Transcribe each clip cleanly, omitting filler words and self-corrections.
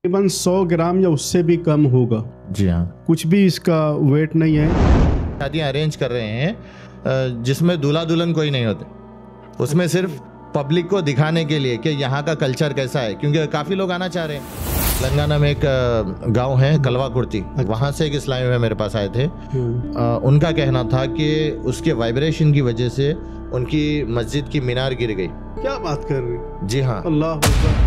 तकरीबन 100 ग्राम या उससे भी कम होगा। जी हाँ। कुछ भी इसका वेट नहीं है। शादियाँ अरेंज कर रहे हैं जिसमें दूल्हा दुल्हन कोई नहीं होते, उसमें सिर्फ पब्लिक को दिखाने के लिए कि यहाँ का कल्चर कैसा है, क्योंकि काफ़ी लोग आना चाह रहे हैं। तेलंगाना में एक गांव है कलवा कुर्ती, वहाँ से एक इस्लामी भाई मेरे पास आए थे। उनका कहना था कि उसके वाइब्रेशन की वजह से उनकी मस्जिद की मीनार गिर गई। क्या बात कर रहे हैं? जी हाँ। अल्लाह अकबर।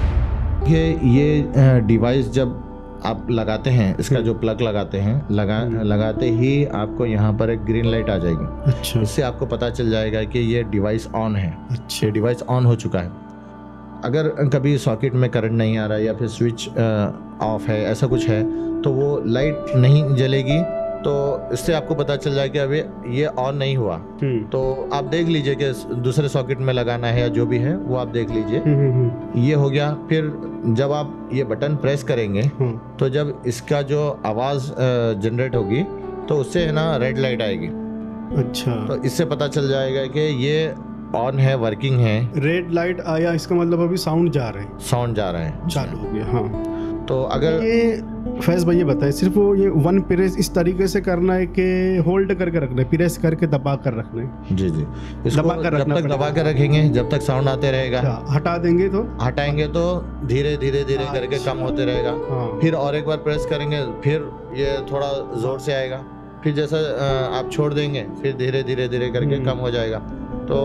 ये डिवाइस जब आप लगाते हैं, इसका जो प्लग लगाते हैं, लगाते ही आपको यहाँ पर एक ग्रीन लाइट आ जाएगी। अच्छा। इससे आपको पता चल जाएगा कि ये डिवाइस ऑन है। अच्छा। ये डिवाइस ऑन हो चुका है। अगर कभी सॉकेट में करंट नहीं आ रहा है या फिर स्विच ऑफ है, ऐसा कुछ है, तो वो लाइट नहीं जलेगी। तो इससे आपको पता चल जाएगा कि अभी ये ऑन नहीं हुआ। तो आप देख लीजिए कि दूसरे सॉकेट में लगाना है या जो भी है वो आप देख लीजिए। ये हो गया। फिर जब आप ये बटन प्रेस करेंगे तो जब इसका जो आवाज़ जनरेट होगी तो उससे है ना रेड लाइट आएगी। अच्छा। तो इससे पता चल जाएगा कि ये ऑन है, वर्किंग है। रेड लाइट आया, इसका मतलब अभी साउंड जा रहा है। साउंड जा रहा है, चालू हो गया। हाँ। तो अगर ये फैज भाई ये बताए, सिर्फ वो ये वन प्रेस इस तरीके से करना है कि होल्ड करके रखना है, प्रेस करके दबा कर रखना है? जी जी, इसको दबा कर जब तक दबा कर रखेंगे जब तक साउंड आते रहेगा। हटा देंगे तो हटाएंगे तो धीरे धीरे धीरे करके कम होते रहेगा। फिर और एक बार प्रेस करेंगे, फिर ये थोड़ा जोर से आएगा। फिर जैसा आप छोड़ देंगे फिर धीरे धीरे धीरे करके कम हो जाएगा। तो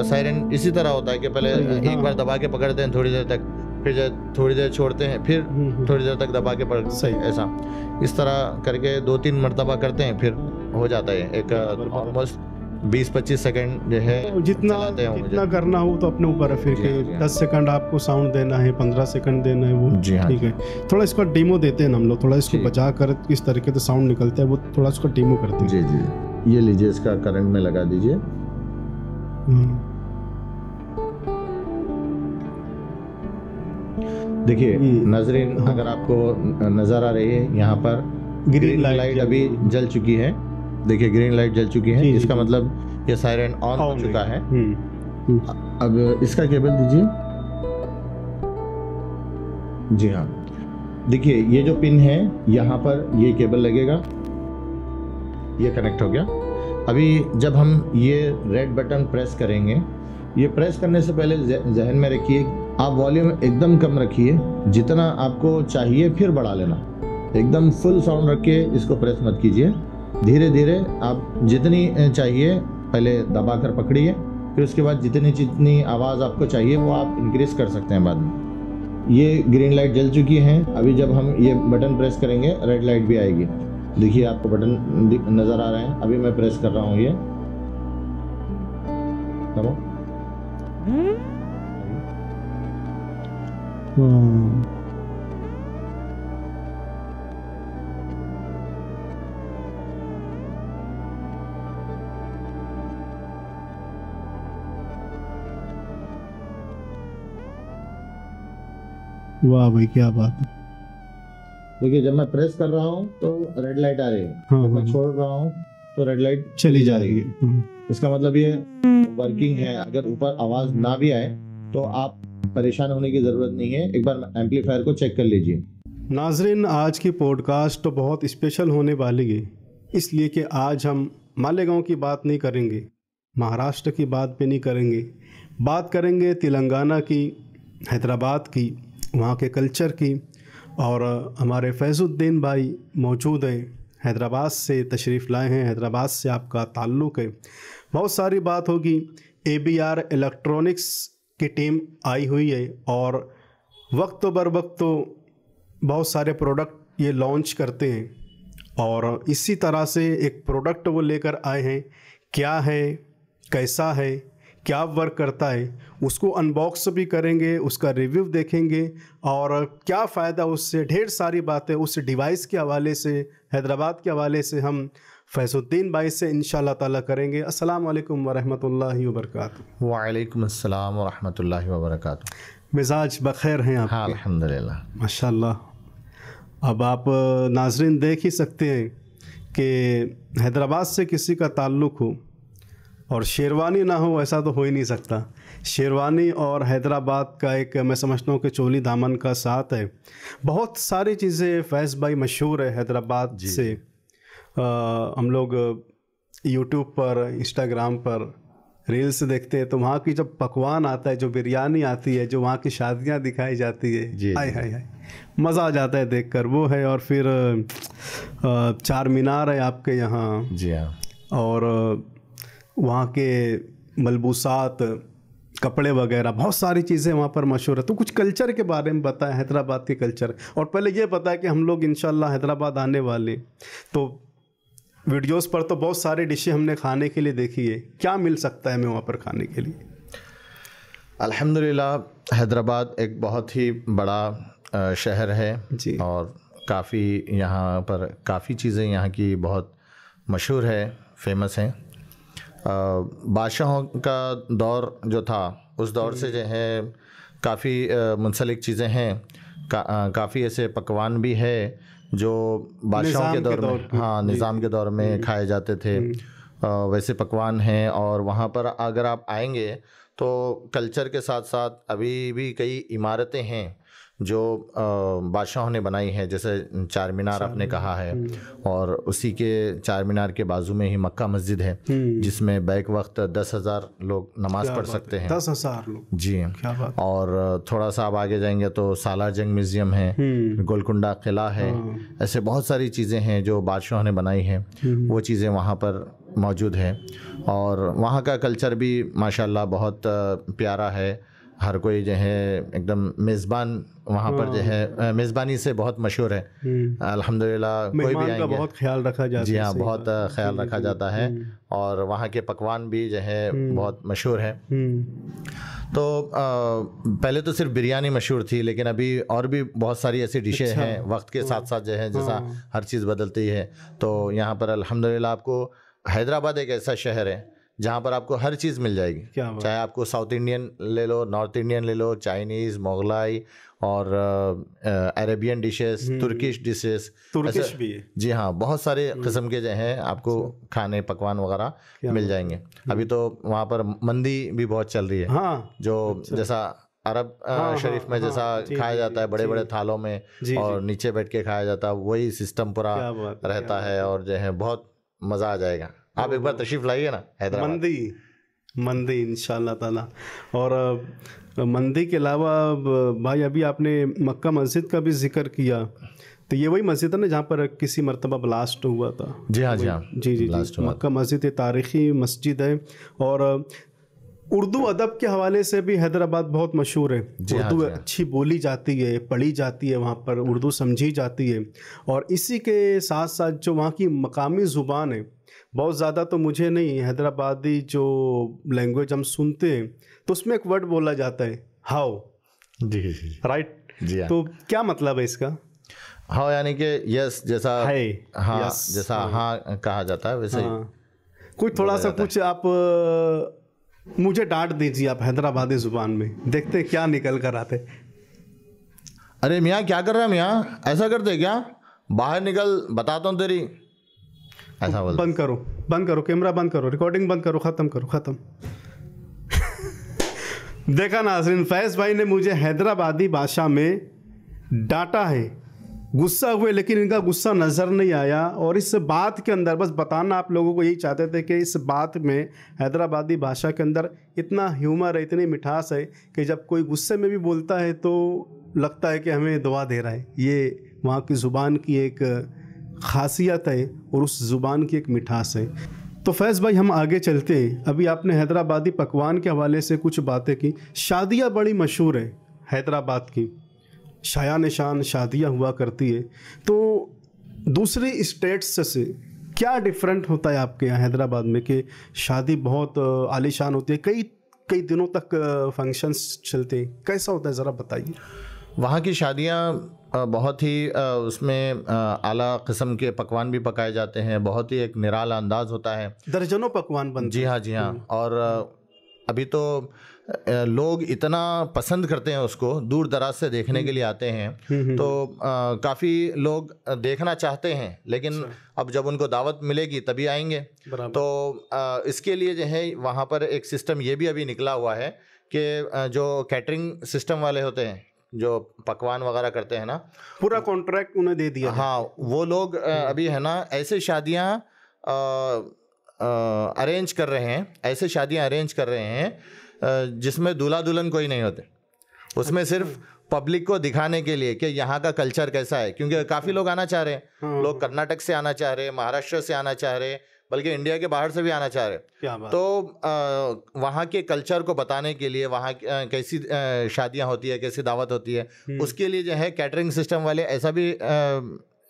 सायरन इसी तरह होता है कि पहले एक बार दबा के पकड़ते हैं थोड़ी देर तक, फिर थोड़ी देर छोड़ते हैं, फिर थोड़ी देर तक दबा के पकड़ते हैं। ऐसा इस तरह करके 2-3 मरतबा करते हैं, फिर हो जाता है एक ऑलमोस्ट 20-25 सेकंड जो है। जितना करना हो तो अपने ऊपर है। फिर के 10 सेकंड आपको साउंड देना है, 15 सेकंड देना है वो। जी हाँ। ठीक है। थोड़ा इसका डेमो देते हैं हम लोग, थोड़ा इसको बजा कर किस तरीके से साउंड निकलता है वो थोड़ा इसको डेमो करते हैं। जी जी, ये लीजिए, इसका करंट में लगा दीजिए। देखिए नाज़रीन, अगर आपको नज़र आ रही है यहाँ पर ग्रीन लाइट अभी जल चुकी है। देखिए ग्रीन लाइट जल चुकी है, इसका मतलब ये सायरन ऑन हो चुका है। अब इसका केबल दीजिए। जी हाँ, देखिए ये जो पिन है यहाँ पर ये केबल लगेगा, ये कनेक्ट हो गया। अभी जब हम ये रेड बटन प्रेस करेंगे, ये प्रेस करने से पहले जहन में रखिए आप वॉल्यूम एकदम कम रखिए, जितना आपको चाहिए फिर बढ़ा लेना। एकदम फुल साउंड रख के इसको प्रेस मत कीजिए। धीरे धीरे आप जितनी चाहिए पहले दबा कर पकड़िए, फिर उसके बाद जितनी आवाज़ आपको चाहिए वो आप इंक्रीज कर सकते हैं बाद में। ये ग्रीन लाइट जल चुकी है। अभी जब हम ये बटन प्रेस करेंगे रेड लाइट भी आएगी। देखिए आपको बटन नज़र आ रहा है। अभी मैं प्रेस कर रहा हूँ ये। वाह भाई क्या बात है। देखिए जब मैं प्रेस कर रहा हूँ तो रेड लाइट आ रही है, जब मैं छोड़ रहा हूँ तो रेड लाइट चली जा रही है। इसका मतलब ये वर्किंग है। अगर ऊपर आवाज ना भी आए तो आप परेशान होने की जरूरत नहीं है। एक बार एम्पलीफायर को चेक कर लीजिए। नाजरीन, आज की पॉडकास्ट तो बहुत स्पेशल होने वाली है, इसलिए कि आज हम मालेगांव की बात नहीं करेंगे, महाराष्ट्र की बात भी नहीं करेंगे, बात करेंगे तेलंगाना की, हैदराबाद की, वहाँ के कल्चर की। और हमारे फैज़ुद्दीन भाई मौजूद हैं, हैदराबाद से तशरीफ़ लाए हैं, हैदराबाद से आपका ताल्लुक़ है। बहुत सारी बात होगी। ABR इलेक्ट्रॉनिक्स की टीम आई हुई है और वक्त बर वक्त तो बहुत सारे प्रोडक्ट ये लॉन्च करते हैं और इसी तरह से एक प्रोडक्ट वो लेकर आए हैं। क्या है, कैसा है, क्या वर्क करता है, उसको अनबॉक्स भी करेंगे, उसका रिव्यू देखेंगे और क्या फ़ायदा उससे, ढेर सारी बातें उस डिवाइस के हवाले से, हैदराबाद के हवाले से हम फैज़ुद्दीन भाई से इंशाअल्लाह ताला करेंगे। अस्सलाम वालेकुम वरहमतुल्लाहि वबरकातुहू। वालेकुम अस्सलाम वरहमतुल्लाहि वबरकातुहू। मिजाज बखैर हैं आप? हाँ अल्हम्दुलिल्लाह, माशाल्लाह। अब आप नाज़रीन देख ही सकते हैं कि हैदराबाद से किसी का ताल्लुक़ हो और शेरवानी ना हो, ऐसा तो हो ही नहीं सकता। शेरवानी और हैदराबाद का एक मैं समझता हूँ कि चोली दामन का साथ है। बहुत सारी चीज़ें फैज़ भाई मशहूर है हैदराबाद से। हम लोग यूट्यूब पर, इंस्टाग्राम पर रील्स देखते हैं तो वहाँ की जब पकवान आता है, जो बिरयानी आती है, जो वहाँ की शादियाँ दिखाई जाती है, हाय हाय हाय, मज़ा आ जाता है देखकर। वो है, और फिर चार मीनार है आपके यहाँ। जी हाँ। और वहाँ के मलबूसात, कपड़े वगैरह, बहुत सारी चीज़ें वहाँ पर मशहूर है। तो कुछ कल्चर के बारे में बताएं, हैदराबाद के कल्चर। और पहले ये पता है कि हम लोग इंशाल्लाह हैदराबाद आने वाले, तो वीडियोस पर तो बहुत सारी डिशें हमने खाने के लिए देखी है, क्या मिल सकता है हमें वहाँ पर खाने के लिए? अल्हम्दुलिल्लाह हैदराबाद एक बहुत ही बड़ा शहर है जी। और काफ़ी यहाँ पर काफ़ी चीज़ें यहाँ की बहुत मशहूर है, फेमस हैं। बादशाहों का दौर जो था, उस दौर से जो है काफ़ी मुंसलिक चीज़ें हैं। काफ़ी ऐसे पकवान भी है जो बादशाहों के दौर में, हाँ, निज़ाम के दौर में खाए जाते थे। वैसे पकवान हैं। और वहाँ पर अगर आप आएंगे तो कल्चर के साथ साथ अभी भी कई इमारतें हैं जो बादशाहों ने बनाई है, जैसे चार मीनार आपने कहा है, और उसी के चार मीनार के बाजू में ही मक्का मस्जिद है, जिसमें बैक वक्त 10,000 लोग नमाज पढ़ सकते हैं। 10,000 लोग? जी। क्या बात। और थोड़ा सा आप आगे जाएंगे तो सालार जंग म्यूज़ियम है, गोलकुंडा किला है। ऐसे बहुत सारी चीज़ें हैं जो बादशाहों ने बनाई हैं, वो चीज़ें वहाँ पर मौजूद है। और वहाँ का कल्चर भी माशाल्लाह बहुत प्यारा है। हर कोई जो है एकदम मेज़बान वहाँ पर जो है मेज़बानी से बहुत मशहूर है। अल्हम्दुलिल्लाह कोई भी आएंगे बहुत ख्याल रखा जाता है। जी हाँ, बहुत ख्याल रखा जाता है। और वहाँ के पकवान भी जो है बहुत मशहूर है। तो पहले तो सिर्फ बिरयानी मशहूर थी, लेकिन अभी और भी बहुत सारी ऐसी डिशें हैं वक्त के साथ साथ जो है, जैसा हर चीज़ बदलती है। तो यहाँ पर अल्हम्दुलिल्लाह आपको हैदराबाद एक ऐसा शहर है जहाँ पर आपको हर चीज़ मिल जाएगी। चाहे आपको साउथ इंडियन ले लो, नॉर्थ इंडियन ले लो, चाइनीज़, मोगलाई और Arabian dishes, Turkish dishes, Turkish भी है। जी हाँ, बहुत सारे किस्म के जो हैं आपको खाने पकवान वगैरह मिल जाएंगे। अभी तो वहाँ पर मंदी भी बहुत चल रही है। हाँ, जो जैसा अरब शरीफ में जैसा खाया जाता है बड़े बड़े थालों में, और नीचे बैठ के खाया जाता है, वही सिस्टम पूरा रहता है। और जो है बहुत मज़ा आ जाएगा। आप एक बार तशरीफ़ लाइए ना हैदराबाद। मंदी इंशाल्लाह ताला। और मंदी के अलावा भाई अभी आपने मक्का मस्जिद का भी जिक्र किया, तो ये वही मस्जिद है ना जहाँ पर किसी मरतबा ब्लास्ट हुआ था? जी हाँ, जी हाँ, जी। मक्का मस्जिद तारीख़ी मस्जिद है। और उर्दू अदब के हवाले से भी हैदराबाद बहुत मशहूर है। उर्दू अच्छी बोली जाती है, पढ़ी जाती है, वहाँ पर उर्दू समझी जाती है। और इसी के साथ साथ जो वहाँ की मकामी ज़ुबान है, बहुत ज़्यादा तो मुझे नहीं, हैदराबादी जो लैंग्वेज हम सुनते हैं तो उसमें एक वर्ड बोला जाता है, हाउ। Ji, right. जी, तो क्या मतलब है इसका? हाउ यानी कि यस जैसा है, हाँ, यस, जैसा हाँ कहा जाता है वैसे। कुछ थोड़ा सा कुछ आप मुझे डांट दीजिए आप हैदराबादी ज़ुबान में, देखते क्या निकल कर आते। अरे मियाँ क्या कर रहा है मियाँ, ऐसा करते क्या, बाहर निकल, बताता हूँ तेरी, ऐसा बोल। बंद करो कैमरा, बंद करो रिकॉर्डिंग, बंद करो, ख़त्म। देखा नाज़रीन, फैज़ भाई ने मुझे हैदराबादी भाषा में डांटा है, गुस्सा हुए, लेकिन इनका गुस्सा नज़र नहीं आया। और इस बात के अंदर बस बताना आप लोगों को यही चाहते थे कि इस बात में हैदराबादी भाषा के अंदर इतना ह्यूमर है, इतनी मिठास है कि जब कोई गुस्से में भी बोलता है तो लगता है कि हमें दुआ दे रहा है। ये वहाँ की ज़ुबान की एक ख़ासियत है और उस ज़ुबान की एक मिठास है। तो फैज़ भाई हम आगे चलते हैं। अभी आपने हैदराबादी पकवान के हवाले से कुछ बातें की। शादियाँ बड़ी मशहूर है हैदराबाद की, शाया निशान शादियाँ हुआ करती है। तो दूसरी स्टेट्स से क्या डिफरेंट होता है आपके यहाँ हैदराबाद में कि शादी बहुत आलीशान होती है, कई दिनों तक फंक्शंस चलते हैं, कैसा होता है ज़रा बताइए? वहाँ की शादियाँ बहुत ही उसमें आला किस्म के पकवान भी पकाए जाते हैं, बहुत ही एक निराला अंदाज़ होता है, दर्जनों पकवान बनते हैं। जी हाँ। और अभी तो लोग इतना पसंद करते हैं उसको, दूर दराज से देखने के लिए आते हैं। तो काफ़ी लोग देखना चाहते हैं, लेकिन अब जब उनको दावत मिलेगी तभी आएंगे। तो इसके लिए जो है वहाँ पर एक सिस्टम ये भी अभी निकला हुआ है कि जो कैटरिंग सिस्टम वाले होते हैं, जो पकवान वगैरह करते हैं ना, पूरा कॉन्ट्रैक्ट उन्हें दे दिया। हाँ, वो लोग अभी है ना ऐसे शादियाँ अरेंज कर रहे हैं, ऐसे शादियाँ अरेंज कर रहे हैं जिसमें दूल्हा दुल्हन कोई नहीं होते, उसमें सिर्फ पब्लिक को दिखाने के लिए कि यहाँ का कल्चर कैसा है, क्योंकि काफ़ी लोग आना चाह रहे हैं, लोग कर्नाटक से आना चाह रहे हैं, महाराष्ट्र से आना चाह रहे हैं, बल्कि इंडिया के बाहर से भी आना चाह रहे हैं। क्या बात। तो वहाँ के कल्चर को बताने के लिए, वहाँ कैसी शादियाँ होती है, कैसी दावत होती है, उसके लिए जो है कैटरिंग सिस्टम वाले ऐसा भी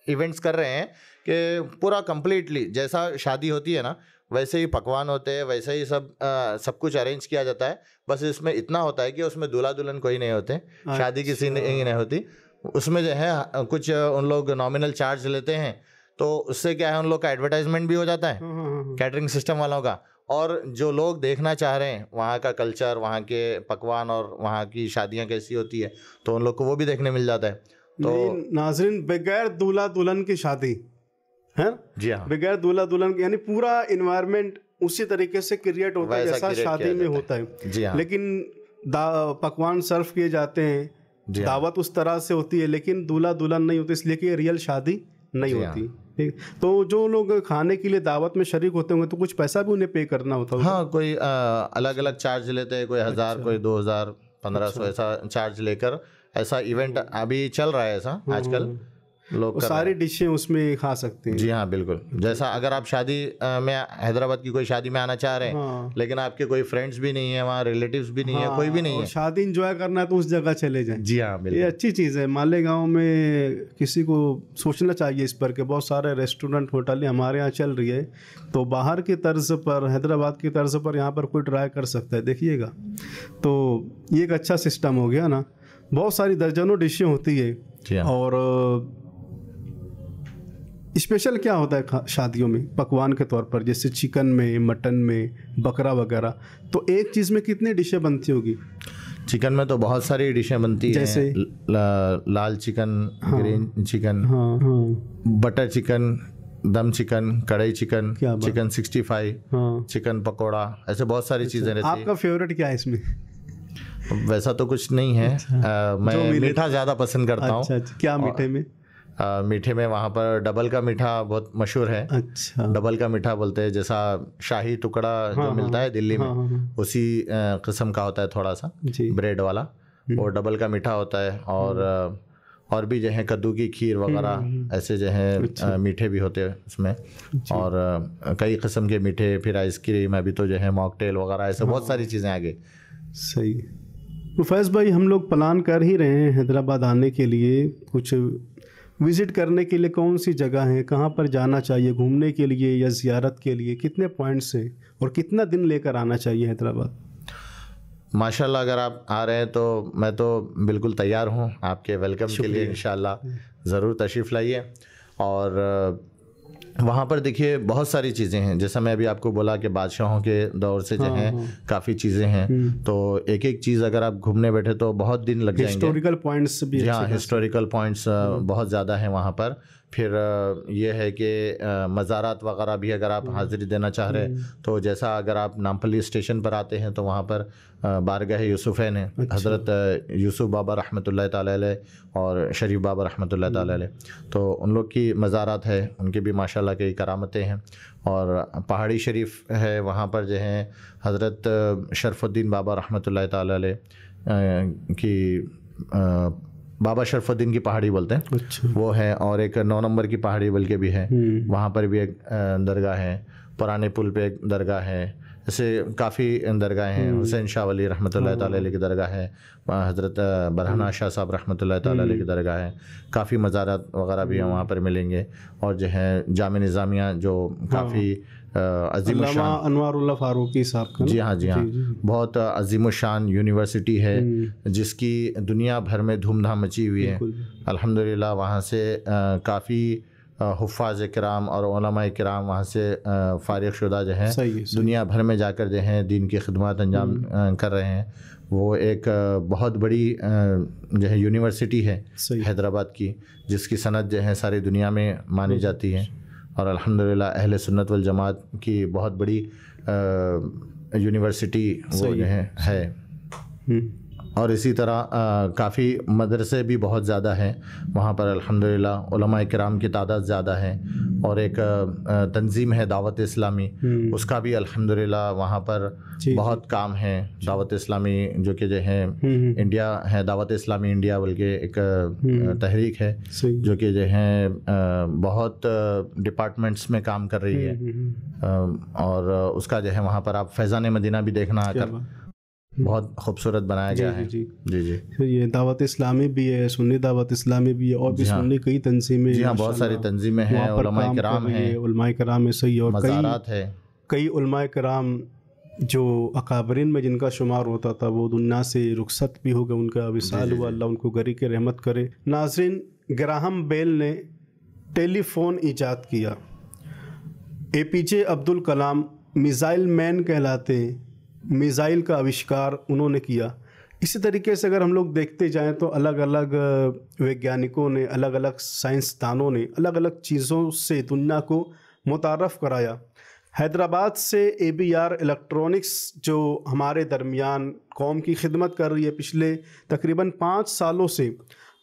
इवेंट्स कर रहे हैं कि पूरा कंप्लीटली जैसा शादी होती है ना वैसे ही पकवान होते हैं, वैसे ही सब कुछ अरेंज किया जाता है। बस इसमें इतना होता है कि उसमें दूल्हा दुल्हन कोई नहीं होते, शादी की सीन नहीं होती। उसमें जो है कुछ उन लोग नॉमिनल चार्ज लेते हैं, तो उससे क्या है उन लोग का एडवर्टाइजमेंट भी हो जाता है कैटरिंग सिस्टम वालों का, और जो लोग देखना चाह रहे हैं वहाँ का कल्चर, वहाँ के पकवान और वहाँ की शादियाँ कैसी होती है, तो उन लोग को वो भी देखने मिल जाता है। तो नाज़रीन, बगैर दूल्हा दुल्हन की शादी है, जी हाँ, बगैर दूल्हा दुल्हन यानी पूरा इन्वायरमेंट उसी तरीके से क्रिएट होता है जैसा शादी में होता है। जी हाँ, लेकिन पकवान सर्व किए जाते हैं, दावत उस तरह से होती है, लेकिन दूल्हा दुल्हन नहीं होती, इसलिए कि रियल शादी नहीं होती। ठीक, तो जो लोग खाने के लिए दावत में शरीक होते होंगे तो कुछ पैसा भी उन्हें पे करना होता होगा। हाँ, कोई अलग अलग चार्ज लेते हैं, कोई 1000, कोई 2000, 1500 ऐसा चार्ज लेकर ऐसा इवेंट अभी चल रहा है, ऐसा आजकल लोग सारी डिशें उसमें खा सकते हैं। जी हाँ, बिल्कुल। जैसा अगर आप शादी में, हैदराबाद की कोई शादी में आना चाह रहे हैं, लेकिन आपके कोई फ्रेंड्स भी नहीं है वहाँ, रिलेटिव्स भी नहीं है, कोई भी नहीं है, शादी एंजॉय करना है तो उस जगह चले जाएं। जी हाँ, बिल्कुल। ये अच्छी चीज़ है। मालेगांव में किसी को सोचना चाहिए इस पर कि बहुत सारे रेस्टोरेंट होटलें हमारे यहाँ चल रही है, तो बाहर की तर्ज पर, हैदराबाद की तर्ज पर यहाँ पर कोई ट्राई कर सकता है, देखिएगा। तो ये एक अच्छा सिस्टम हो गया ना। बहुत सारी दर्जनों डिशें होती है। और स्पेशल क्या होता है शादियों में पकवान के तौर पर, जैसे चिकन में, मटन में, बकरा वगैरह, तो एक चीज़ में कितनी डिशें बनती होगी? चिकन में तो बहुत सारी डिशें बनती हैं, जैसे लाल chicken, green chicken, butter chicken, dum chicken, kadai chicken, chicken 65, chicken pakora, ऐसे बहुत सारी चीज़ें रहती हैं। आपका फेवरेट क्या है इसमें? वैसा तो कुछ नहीं है। मैं मीठा ज़्यादा पसंद करता हूँ। क्या मीठे में? मीठे में वहाँ पर डबल का मीठा बहुत मशहूर है। अच्छा, डबल का मीठा बोलते हैं, जैसा शाही टुकड़ा जो मिलता है दिल्ली में, उसी किस्म का होता है, थोड़ा सा ब्रेड वाला, वो डबल का मीठा होता है। और भी जो है कद्दू की खीर वगैरह, ऐसे जो है मीठे भी होते हैं उसमें, और कई किस्म के मीठे, फिर आइसक्रीम, अभी तो जो है मॉकटेल वगैरह, ऐसे बहुत सारी चीज़ें आगे। सही। तो फैज़ भाई, हम लोग प्लान कर ही रहे हैं हैदराबाद आने के लिए। कुछ विज़िट करने के लिए कौन सी जगह है, कहाँ पर जाना चाहिए घूमने के लिए या ज़ियारत के लिए, कितने पॉइंट्स हैं और कितना दिन लेकर आना चाहिए हैदराबाद? माशाल्लाह, अगर आप आ रहे हैं तो मैं तो बिल्कुल तैयार हूँ आपके वेलकम के लिए। इंशाल्लाह ज़रूर तशरीफ़ लाइए। और वहाँ पर देखिए बहुत सारी चीज़ें हैं, जैसा मैं अभी आपको बोला कि बादशाहों के दौर से जो है काफ़ी चीज़ें हैं, तो एक एक चीज़ अगर आप घूमने बैठे तो बहुत दिन लग जाएंगे। हिस्टोरिकल पॉइंट्स भी, हाँ, हिस्टोरिकल पॉइंट्स बहुत ज़्यादा हैं वहाँ पर। फिर ये है कि मज़ारात वगैरह भी अगर आप हाज़िरी देना चाह रहे हैं, तो जैसा अगर आप नामपल्ली स्टेशन पर आते हैं तो वहाँ पर बारगाह यूसुफ़ैन है। अच्छा। हज़रत यूसुफ बाबा रहमतुल्लाह ताला अलैह और शरीफ बाबा रहमतुल्लाह ताला अलैह, तो उन लोग की मज़ारात है, उनकी भी माशाल्लाह कई करामतें हैं। और पहाड़ी शरीफ है, वहाँ पर जो है हज़रत शरफ़ुद्दीन बाबा रहमतुल्लाह ताला अलैह की बाबा शरफ़ुद्दीन की पहाड़ी बोलते हैं। अच्छा। वो है, और एक 9 नंबर की पहाड़ी बल्कि भी है, वहाँ पर भी एक दरगाह है। पुराने पुल पे एक दरगाह है, ऐसे काफ़ी दरगाहें हैं। हुसैन शाह वली रहमतुल्लाह ताला अलैह की दरगाह है, हज़रत बरहना शाह साहब रहमतुल्लाह ताला अलैह की दरगाह है। काफ़ी मज़ारात वगैरह भी वहाँ पर मिलेंगे। और जो है जामे निज़ामिया जो काफ़ी अज़ीमुशान, अनवारुल्लाह फारूकी साहब का, जी हाँ, जी हाँ, बहुत अज़ीमुशान यूनिवर्सिटी है जिसकी दुनिया भर में धूमधाम मची हुई है। अल्हम्दुलिल्लाह वहाँ से काफ़ी हुफ़ाज़ किराम और उलमा किराम वहाँ से फ़ारिग़ शुदा जो हैं दुनिया भर में जाकर जो हैं दीन की खिदमत अंजाम कर रहे हैं। वो एक बहुत बड़ी जो है यूनिवर्सिटी है हैदराबाद की, जिसकी सनद जो है सारी दुनिया में मानी जाती है। और अल्हम्दुलिल्लाह अहले सुन्नत वल जमात की बहुत बड़ी यूनिवर्सिटी वो जो है। और इसी तरह काफ़ी मदरसे भी बहुत ज़्यादा हैं वहाँ पर अल्हम्दुलिल्लाह, उलमाए किराम की तादाद ज़्यादा है। और एक तंजीम है दावत इस्लामी, उसका भी अल्हम्दुलिल्लाह वहाँ पर बहुत काम है। दावत इस्लामी जो कि जो है इंडिया है, दावत इस्लामी इंडिया बल्कि एक तहरीक है जो कि जो है बहुत डिपार्टमेंट्स में काम कर रही है। और उसका जो है वहाँ पर आप फैज़ान मदीना भी देखना आकर, बहुत खूबसूरत बनाया गया है। जी जी। तो ये दावत इस्लामी भी है, सुन्नी दावत इस्लामी भी है, और भी सुन्नी कई तंजीमें, जी हाँ, बहुत सारी तंजीमें हैं, उलमाए किराम हैं, उलमाए किराम है, सही, और मज़ारात है। कई उलमाए किराम जो अकाबरीन में जिनका शुमार होता था वो दुनिया से रुखसत भी हो गए, उनका विसाल हुआ, अल्लाह उनको गरी के रहमत करे। नाज़रीन, ग्राहम बेल ने टेलीफोन ईजाद किया। APJ Abdul Kalam missile man कहलाते हैं, मिसाइल का आविष्कार उन्होंने किया। इसी तरीके से अगर हम लोग देखते जाएं तो अलग अलग वैज्ञानिकों ने, अलग अलग साइंसदानों ने अलग अलग चीज़ों से दुनिया को मुतारफ़ कराया। हैदराबाद से ABR इलेक्ट्रॉनिक्स जो हमारे दरमियान कौम की खिदमत कर रही है, पिछले तकरीबन 5 सालों से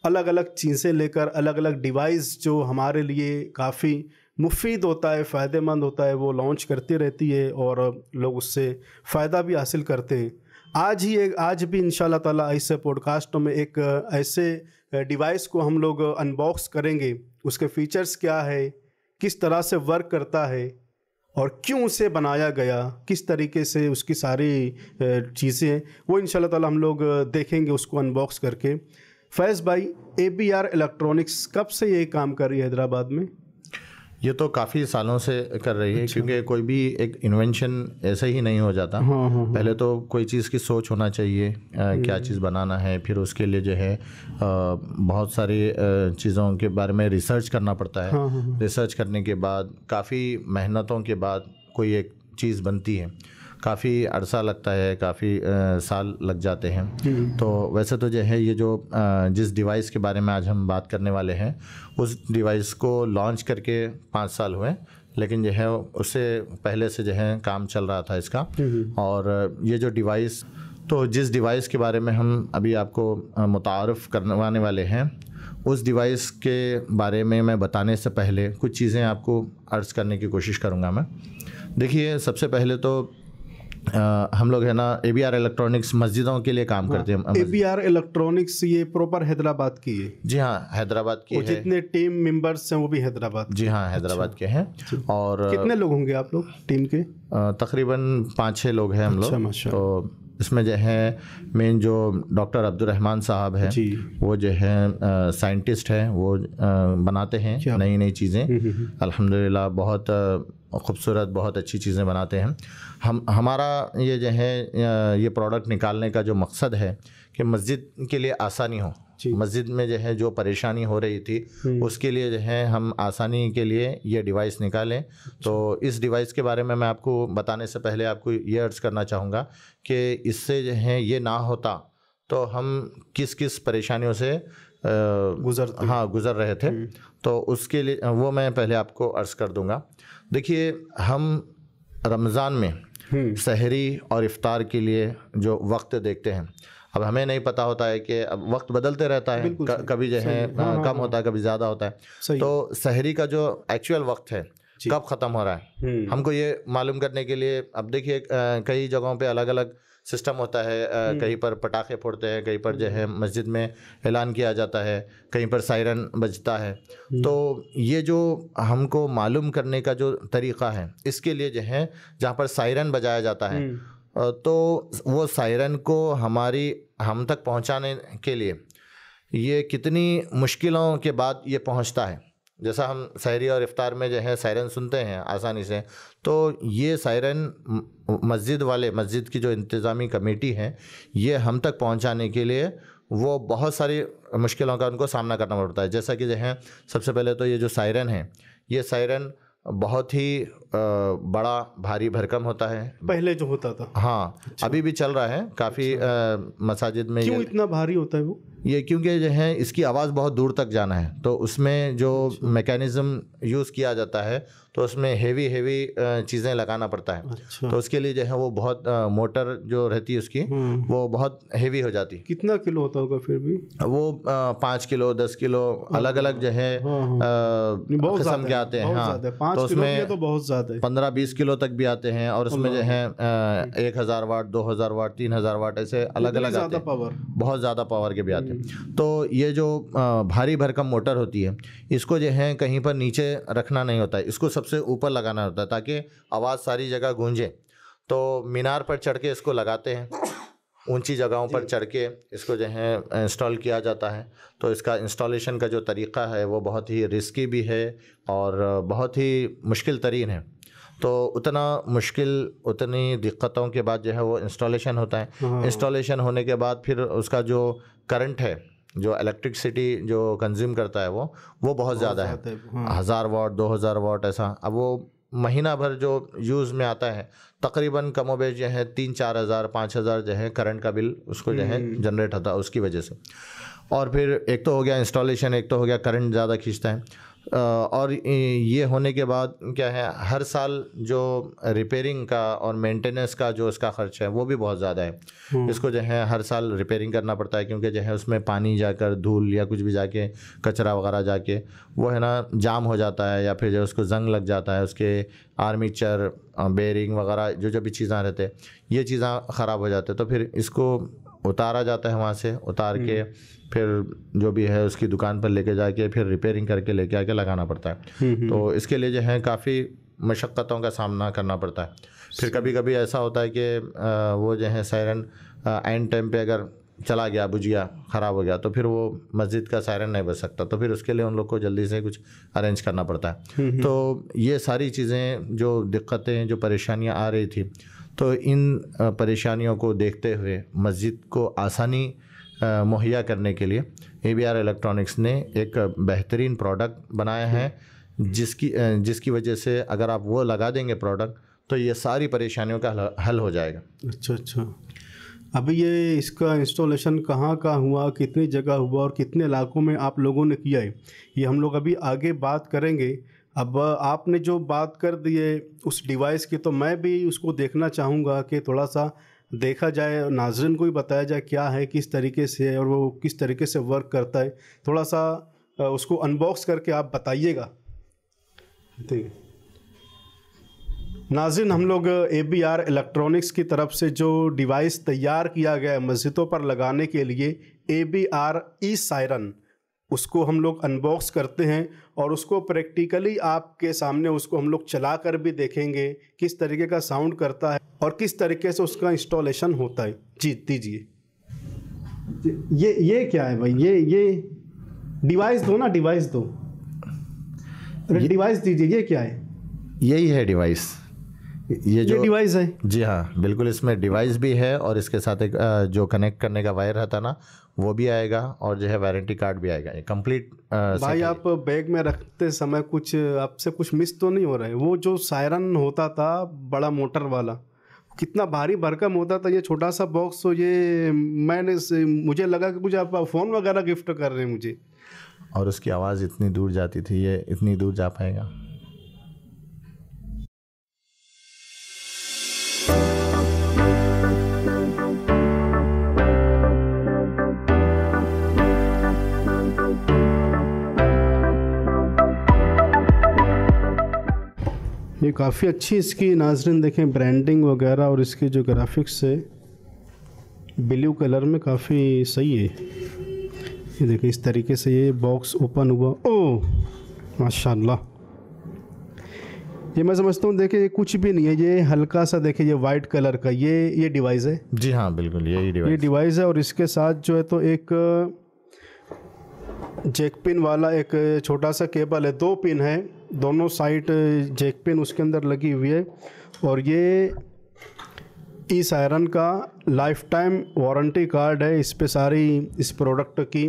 अलग अलग चीज़ें लेकर, अलग अलग डिवाइस जो हमारे लिए काफ़ी मुफीद होता है, फ़ायदेमंद होता है, वो लॉन्च करती रहती है और लोग उससे फ़ायदा भी हासिल करते हैं। आज भी इंशाल्लाह ताला ऐसे पॉडकास्ट में एक ऐसे डिवाइस को हम लोग अनबॉक्स करेंगे, उसके फ़ीचर्स क्या है, किस तरह से वर्क करता है और क्यों उसे बनाया गया, किस तरीके से उसकी सारी चीज़ें, वो इंशाल्लाह ताला हम लोग देखेंगे उसको अनबॉक्स करके। फैज़ भाई, ABR इलेक्ट्रॉनिक्स कब से ये काम कर रही है हैदराबाद में? ये तो काफ़ी सालों से कर रही है। अच्छा। क्योंकि कोई भी एक इन्वेंशन ऐसे ही नहीं हो जाता। पहले तो कोई चीज़ की सोच होना चाहिए, क्या चीज़ बनाना है, फिर उसके लिए जो है बहुत सारी चीज़ों के बारे में रिसर्च करना पड़ता है। रिसर्च करने के बाद काफ़ी मेहनतों के बाद कोई एक चीज़ बनती है, काफ़ी अरसा लगता है, काफ़ी साल लग जाते हैं। तो वैसे तो जो है ये जो जिस डिवाइस के बारे में आज हम बात करने वाले हैं, उस डिवाइस को लॉन्च करके 5 साल हुए, लेकिन जो है उससे पहले से जो है काम चल रहा था इसका। और ये जो डिवाइस, तो जिस डिवाइस के बारे में हम अभी आपको मुतारफ़ करवाने वाले हैं, उस डिवाइस के बारे में मैं बताने से पहले कुछ चीज़ें आपको अर्ज़ करने की कोशिश करूँगा मैं। देखिए, सबसे पहले तो हम लोग है ना ABR इलेक्ट्रॉनिक्स मस्जिदों के लिए काम करते हैं। ABR इलेक्ट्रॉनिक्स ये प्रॉपर हैदराबाद की है? जी हाँ, हैदराबाद की है। जितने टीम मेंबर्स हैं वो भी हैदराबाद? जी हाँ, हैदराबाद के हैं। और कितने लोग होंगे आप लोग टीम के? तकरीबन 5-6 लोग हैं हम लोग। तो इसमें जो है मेन जो डॉक्टर अब्दुल रहमान साहब हैं, वो जो है साइंटिस्ट हैं, वो बनाते हैं नई नई चीज़ें। अल्हम्दुलिल्लाह बहुत खूबसूरत, बहुत अच्छी चीज़ें बनाते हैं। हमारा ये जो है ये प्रोडक्ट निकालने का जो मकसद है कि मस्जिद के लिए आसानी हो। मस्जिद में जो है जो परेशानी हो रही थी, उसके लिए जो है हम आसानी के लिए ये डिवाइस निकालें। तो इस डिवाइस के बारे में मैं आपको बताने से पहले आपको ये अर्ज़ करना चाहूँगा कि इससे जो है ये ना होता तो हम किस किस परेशानियों से गुज़र रहे थे। तो उसके लिए वो मैं पहले आपको अर्ज़ कर दूँगा। देखिए, हम रमज़ान में सहरी और इफ्तार के लिए जो वक्त देखते हैं, अब हमें नहीं पता होता है कि अब वक्त बदलते रहता है, कभी जो है कम होता है, कभी ज़्यादा होता है। तो सहरी का जो एक्चुअल वक्त है कब ख़त्म हो रहा है, हमको ये मालूम करने के लिए, अब देखिए कई जगहों पे अलग अलग सिस्टम होता है। कहीं पर पटाखे फोड़ते हैं, कहीं पर जो है मस्जिद में ऐलान किया जाता है, कहीं पर सायरन बजता है। तो ये जो हमको मालूम करने का जो तरीक़ा है, इसके लिए जो है जहाँ पर सायरन बजाया जाता है, तो वो सायरन को हम तक पहुंचाने के लिए ये कितनी मुश्किलों के बाद ये पहुंचता है। जैसा हम सहरी और इफ्तार में जो है सायरन सुनते हैं आसानी से, तो ये सायरन मस्जिद की जो इंतज़ामी कमेटी है, ये हम तक पहुंचाने के लिए वो बहुत सारी मुश्किलों का उनको सामना करना पड़ता है। जैसा कि जो है सबसे पहले तो ये जो सायरन है, ये सायरन बहुत ही बड़ा भारी भरकम होता है। पहले जो होता था। हाँ, अभी भी चल रहा है काफ़ी मसाजिद में। क्यों इतना भारी होता है वो? ये क्योंकि जो है इसकी आवाज़ बहुत दूर तक जाना है, तो उसमें जो मैकेनिज़्म यूज़ किया जाता है तो उसमें हेवी चीज़ें लगाना पड़ता है। अच्छा। तो उसके लिए जो है वो बहुत मोटर जो रहती है उसकी वो बहुत हेवी हो जाती है। कितना किलो होता होगा फिर भी? वो 5 किलो 10 किलो अलग अलग जो है किस्म के आते हैं। हाँ, तो उसमें तो बहुत ज़्यादा है, 15-20 किलो तक भी आते हैं, और उसमें जो है 1000 वाट 2000 वाट 3000 वाट ऐसे अलग अलग आते हैं, बहुत ज़्यादा पावर के भी आते हैं। तो ये जो भारी भरकम मोटर होती है इसको जो है कहीं पर नीचे रखना नहीं होता है, इसको सबसे ऊपर लगाना होता है ताकि आवाज़ सारी जगह गूंजे। तो मीनार पर चढ़ के इसको लगाते हैं, ऊंची जगहों पर चढ़ के इसको जो है इंस्टॉल किया जाता है। तो इसका इंस्टॉलेशन का जो तरीक़ा है वो बहुत ही रिस्की भी है और बहुत ही मुश्किल तरीन है। तो उतना मुश्किल उतनी दिक्कतों के बाद जो है वो इंस्टॉलेशन होता है। इंस्टॉलेशन होने के बाद फिर उसका जो करंट है, जो इलेक्ट्रिसिटी जो कंज्यूम करता है वो बहुत ज़्यादा है, 1000 वाट 2000 वाट ऐसा। अब वो महीना भर जो यूज़ में आता है तकरीबन कमोबेश जो है 3-4 हज़ार 5 हज़ार जो है करंट का बिल उसको जो है जनरेट होता है उसकी वजह से। और फिर एक तो हो गया इंस्टॉलेशन, एक तो हो गया करंट ज़्यादा खींचता है। और ये होने के बाद क्या है, हर साल जो रिपेयरिंग का और मेंटेनेंस का जो इसका खर्च है वो भी बहुत ज़्यादा है। इसको जो है हर साल रिपेयरिंग करना पड़ता है, क्योंकि जो है उसमें पानी जाकर धूल या कुछ भी जाके कचरा वगैरह जाके वो है ना जाम हो जाता है, या फिर जो उसको जंग लग जाता है, उसके आर्मीचर बेरिंग वगैरह जो भी चीज़ें रहते हैं ये चीज़ें ख़राब हो जाते हैं। तो फिर इसको उतारा जाता है, वहाँ से उतार के फिर जो भी है उसकी दुकान पर लेके जाके फिर रिपेयरिंग करके लेके आके लगाना पड़ता है। तो इसके लिए जो है काफ़ी मशक्क़तों का सामना करना पड़ता है। फिर कभी कभी ऐसा होता है कि वो जो है सायरन एंड टाइम पे अगर चला गया, बुझ गया, ख़राब हो गया, तो फिर वो मस्जिद का सायरन नहीं बज सकता, तो फिर उसके लिए उन लोग को जल्दी से कुछ अरेंज करना पड़ता है। तो ये सारी चीज़ें जो दिक्कतें जो परेशानियाँ आ रही थी, तो इन परेशानियों को देखते हुए मस्जिद को आसानी मुहैया करने के लिए ABR इलेक्ट्रॉनिक्स ने एक बेहतरीन प्रोडक्ट बनाया है, जिसकी वजह से अगर आप वो लगा देंगे प्रोडक्ट तो ये सारी परेशानियों का हल हो जाएगा। अच्छा। अभी ये इसका इंस्टॉलेशन कहाँ हुआ, कितनी जगह हुआ और कितने इलाकों में आप लोगों ने किया है, ये हम लोग अभी आगे बात करेंगे। अब आपने जो बात कर दी है उस डिवाइस की, तो मैं भी उसको देखना चाहूँगा कि थोड़ा सा देखा जाए, नाज़रीन को भी बताया जाए क्या है, किस तरीके से है और वो किस तरीके से वर्क करता है। थोड़ा सा उसको अनबॉक्स करके आप बताइएगा। ठीक है नाज़रीन, हम लोग ABR इलेक्ट्रॉनिक्स की तरफ से जो डिवाइस तैयार किया गया है मस्जिदों पर लगाने के लिए, ABR E-Siren, उसको हम लोग अनबॉक्स करते हैं और उसको प्रैक्टिकली आपके सामने उसको हम लोग चला कर भी देखेंगे किस तरीके का साउंड करता है और किस तरीके से उसका इंस्टॉलेशन होता है। जी दीजिए। ये क्या है भाई? ये डिवाइस दो ना, डिवाइस दो, डिवाइस दीजिए। ये क्या है? यही है डिवाइस, ये डिवाइस है। जी हाँ बिल्कुल, इसमें डिवाइस भी है और इसके साथ एक जो कनेक्ट करने का वायर रहता ना वो भी आएगा, और जो है वारंटी कार्ड भी आएगा। ये कंप्लीट भाई आप बैग में रखते समय कुछ आपसे कुछ मिस तो नहीं हो रहा है? वो जो सायरन होता था बड़ा मोटर वाला, कितना भारी भरकम होता था, ये छोटा सा बॉक्स। तो ये मुझे लगा कि कुछ आप फ़ोन वगैरह गिफ्ट कर रहे हैं मुझे। और उसकी आवाज़ इतनी दूर जाती थी, ये इतनी दूर जा पाएगा? ये काफ़ी अच्छी इसकी नाज़रीन देखें ब्रांडिंग वगैरह, और इसके जो ग्राफिक्स है ब्लू कलर में काफ़ी सही है। ये देखिए इस तरीके से ये बॉक्स ओपन हुआ। ओह माशाल्लाह, ये मैं समझता हूँ देखिए ये कुछ भी नहीं है, ये हल्का सा देखिए ये वाइट कलर का ये डिवाइस है। जी हाँ बिल्कुल, ये डिवाइस है। और इसके साथ जो है तो एक जैक पिन वाला एक छोटा सा केबल है, 2 पिन है, दोनों साइड जैक पिन उसके अंदर लगी हुई है। और ये E-Siren का लाइफ टाइम वारंटी कार्ड है इस पे सारी इस प्रोडक्ट की।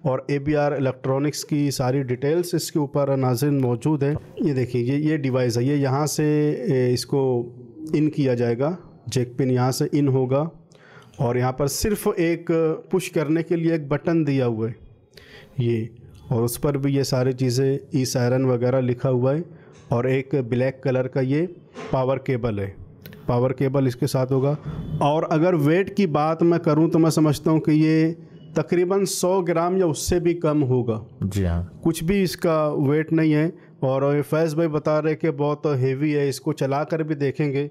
और ABR इलेक्ट्रॉनिक्स की सारी डिटेल्स इसके ऊपर नाज़रीन मौजूद है। ये देखिए, ये डिवाइस है, ये यहाँ से इसको इन किया जाएगा, जैक पिन यहाँ से इन होगा और यहाँ पर सिर्फ एक पुश करने के लिए एक बटन दिया हुआ है ये, और उस पर भी ये सारी चीज़ें ई सायरन वगैरह लिखा हुआ है। और एक ब्लैक कलर का ये पावर केबल है, पावर केबल इसके साथ होगा। और अगर वेट की बात मैं करूं तो मैं समझता हूं कि ये तकरीबन 100 ग्राम या उससे भी कम होगा। जी हाँ, कुछ भी इसका वेट नहीं है। और फैज़ भाई बता रहे कि बहुत हेवी है, इसको चला कर भी देखेंगे।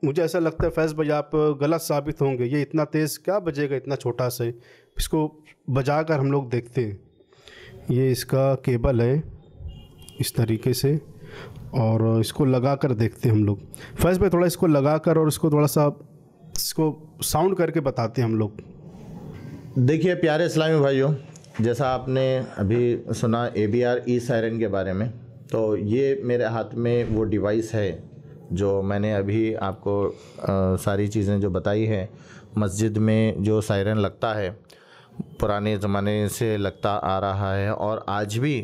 मुझे ऐसा लगता है फैज़ भाई आप गलत साबित होंगे, ये इतना तेज़ क्या बजेगा इतना छोटा से, इसको बजा कर हम लोग देखते हैं। ये इसका केबल है इस तरीके से, और इसको लगा कर देखते हैं हम लोग। फैज़ भाई थोड़ा इसको लगा कर और इसको थोड़ा सा इसको साउंड करके बताते हैं हम लोग। देखिए प्यारे इस्लामी भाइयों, जैसा आपने अभी सुना ABR ई सायरन के बारे में, तो ये मेरे हाथ में वो डिवाइस है जो मैंने अभी आपको सारी चीज़ें जो बताई है। मस्जिद में जो सायरन लगता है पुराने ज़माने से लगता आ रहा है, और आज भी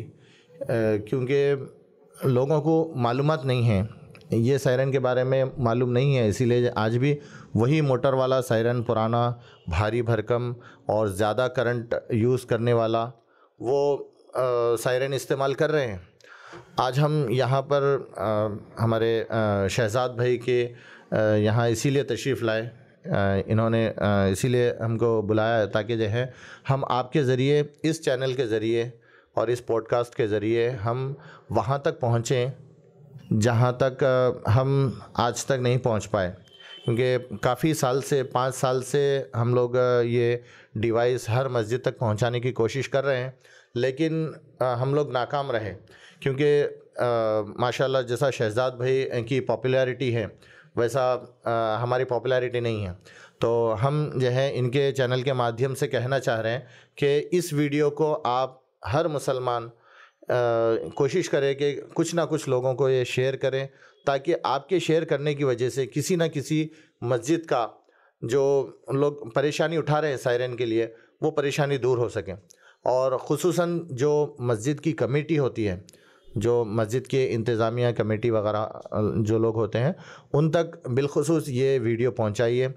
क्योंकि लोगों को मालूमात नहीं है, ये सायरन के बारे में मालूम नहीं है, इसीलिए आज भी वही मोटर वाला सायरन, पुराना भारी भरकम और ज़्यादा करंट यूज़ करने वाला वो सायरन इस्तेमाल कर रहे हैं। आज हम यहाँ पर हमारे शहजाद भाई के यहाँ इसीलिए तशरीफ़ लाए, इन्होंने इसीलिए हमको बुलाया है ताकि जो है हम आपके ज़रिए, इस चैनल के ज़रिए और इस पॉडकास्ट के ज़रिए हम वहाँ तक पहुँचें जहाँ तक हम आज तक नहीं पहुँच पाए। क्योंकि काफ़ी साल से, 5 साल से हम लोग ये डिवाइस हर मस्जिद तक पहुँचाने की कोशिश कर रहे हैं, लेकिन हम लोग नाकाम रहे। क्योंकि माशाल्लाह जैसा शहजाद भाई की पॉपुलैरिटी है वैसा हमारी पॉपुलैरिटी नहीं है। तो हम जो है इनके चैनल के माध्यम से कहना चाह रहे हैं कि इस वीडियो को आप हर मुसलमान कोशिश करें कि कुछ ना कुछ लोगों को ये शेयर करें, ताकि आपके शेयर करने की वजह से किसी ना किसी मस्जिद का जो लोग परेशानी उठा रहे हैं सायरन के लिए, वो परेशानी दूर हो सके। और ख़ुसूसन जो मस्जिद की कमेटी होती है, जो मस्जिद के इंतज़ामिया कमेटी वगैरह जो लोग होते हैं, उन तक बिलखुसूस ये वीडियो पहुंचाइए।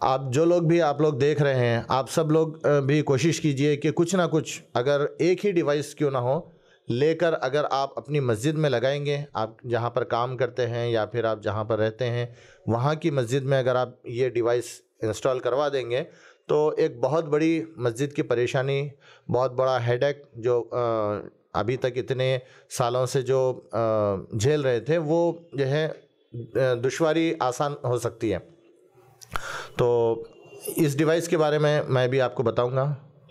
आप जो लोग भी आप लोग देख रहे हैं, आप सब लोग भी कोशिश कीजिए कि कुछ ना कुछ, अगर एक ही डिवाइस क्यों ना हो, लेकर अगर आप अपनी मस्जिद में लगाएंगे, आप जहाँ पर काम करते हैं या फिर आप जहाँ पर रहते हैं वहाँ की मस्जिद में अगर आप ये डिवाइस इंस्टॉल करवा देंगे, तो एक बहुत बड़ी मस्जिद की परेशानी, बहुत बड़ा हेडेक जो अभी तक इतने सालों से जो झेल रहे थे, वो जो है दुश्वारी आसान हो सकती है। तो इस डिवाइस के बारे में मैं भी आपको बताऊंगा।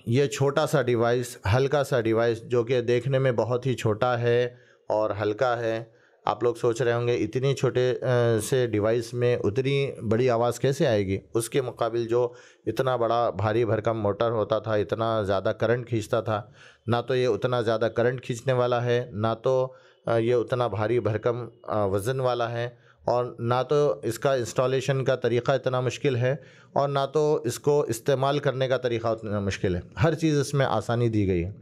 ये छोटा सा डिवाइस, हल्का सा डिवाइस, जो कि देखने में बहुत ही छोटा है और हल्का है। आप लोग सोच रहे होंगे इतनी छोटे से डिवाइस में उतनी बड़ी आवाज़ कैसे आएगी। उसके मुकाबिल जो इतना बड़ा भारी भरकम मोटर होता था, इतना ज़्यादा करंट खींचता था, ना तो ये उतना ज़्यादा करंट खींचने वाला है, ना तो ये उतना भारी भरकम वज़न वाला है, और ना तो इसका इंस्टॉलेशन का तरीक़ा इतना मुश्किल है, और ना तो इसको इस्तेमाल करने का तरीक़ा उतना मुश्किल है। हर चीज़ इसमें आसानी दी गई है।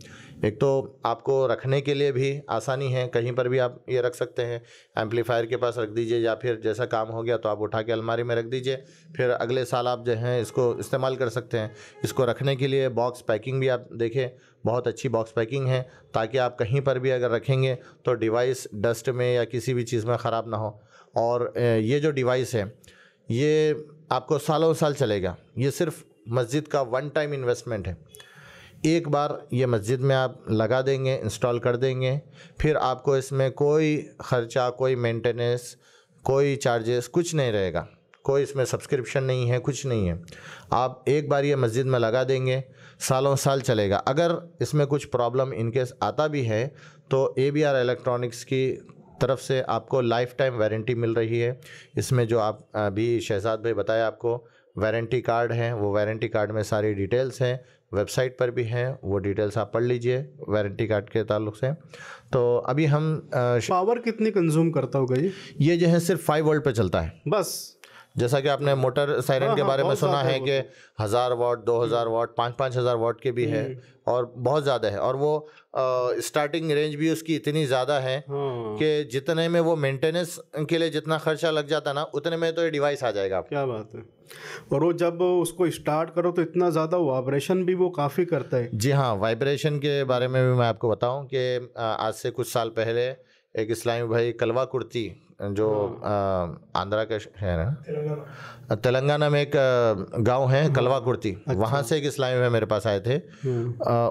एक तो आपको रखने के लिए भी आसानी है, कहीं पर भी आप ये रख सकते हैं, एम्पलीफायर के पास रख दीजिए, या फिर जैसा काम हो गया तो आप उठा के अलमारी में रख दीजिए, फिर अगले साल आप जो हैं इसको इस्तेमाल कर सकते हैं। इसको रखने के लिए बॉक्स पैकिंग भी आप देखें, बहुत अच्छी बॉक्स पैकिंग है, ताकि आप कहीं पर भी अगर रखेंगे तो डिवाइस डस्ट में या किसी भी चीज़ में ख़राब ना हो। और ये जो डिवाइस है ये आपको सालों साल चलेगा। ये सिर्फ मस्जिद का वन टाइम इन्वेस्टमेंट है। एक बार ये मस्जिद में आप लगा देंगे, इंस्टॉल कर देंगे, फिर आपको इसमें कोई ख़र्चा, कोई मेंटेनेंस, कोई चार्जेस कुछ नहीं रहेगा, कोई इसमें सब्सक्रिप्शन नहीं है, कुछ नहीं है। आप एक बार ये मस्जिद में लगा देंगे, सालों साल चलेगा। अगर इसमें कुछ प्रॉब्लम इनकेस आता भी है तो ABR इलेक्ट्रॉनिक्स की तरफ से आपको लाइफ टाइम वारंटी मिल रही है। इसमें जो आप अभी शहजाद भाई बताया आपको वारंटी कार्ड है, वो वारंटी कार्ड में सारी डिटेल्स हैं, वेबसाइट पर भी हैं, वो डिटेल्स आप पढ़ लीजिए वारंटी कार्ड के ताल्लुक से। तो अभी हम पावर कितनी कंज्यूम करता होगा ये? जो है सिर्फ 5 वोल्ट पे चलता है, बस जैसा कि आपने मोटर सायरन हाँ, के हाँ, बारे में बहुत सुना ज़्यादा है है कि 1000 वाट, 2000 वाट, 5-5 हज़ार वाट के भी है और बहुत ज़्यादा है, और वो स्टार्टिंग रेंज भी उसकी इतनी ज़्यादा है हाँ, कि जितने में वो मेंटेनेंस के लिए जितना खर्चा लग जाता ना, उतने में तो ये डिवाइस आ जाएगा आपको। क्या बात है। और वो जब उसको स्टार्ट करो तो इतना ज़्यादा वाइब्रेशन भी वो काफ़ी करता है। जी हाँ, वाइब्रेशन के बारे में भी मैं आपको बताऊं कि आज से कुछ साल पहले एक इस्लामी भाई कलवा कुर्ती, जो आंध्रा का शहर है ना, तेलंगाना में एक गांव है कलवा कुर्ती, वहाँ से एक इस्लामी भाई मेरे पास आए थे।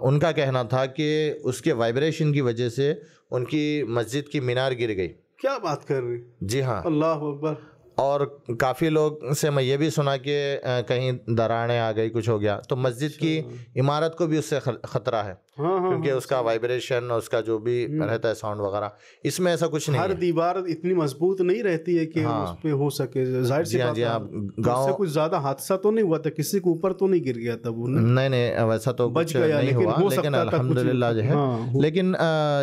उनका कहना था कि उसके वाइब्रेशन की वजह से उनकी मस्जिद की मीनार गिर गई। क्या बात कर रही। जी हाँ, अल्लाह अकबर। और काफ़ी लोग से मैं ये भी सुना कि कहीं दरारें आ गई, कुछ हो गया, तो मस्जिद की इमारत को भी उससे खतरा है। हाँ, क्योंकि उसका वाइब्रेशन, उसका जो भी रहता है साउंड वगैरह, इसमें ऐसा कुछ नहीं हर है। दीवार इतनी मजबूत नहीं रहती है कि उस पे हो सके। जाहिर सी बात है। गाँव कुछ ज्यादा हादसा तो नहीं हुआ था, किसी के ऊपर तो नहीं गिर गया था वो? नहीं, वैसा तो बच कुछ गया, नहीं लेकिन हुआ, हो लेकिन सकता था कुछ। अल्हम्दुलिल्लाह जो है। हाँ, लेकिन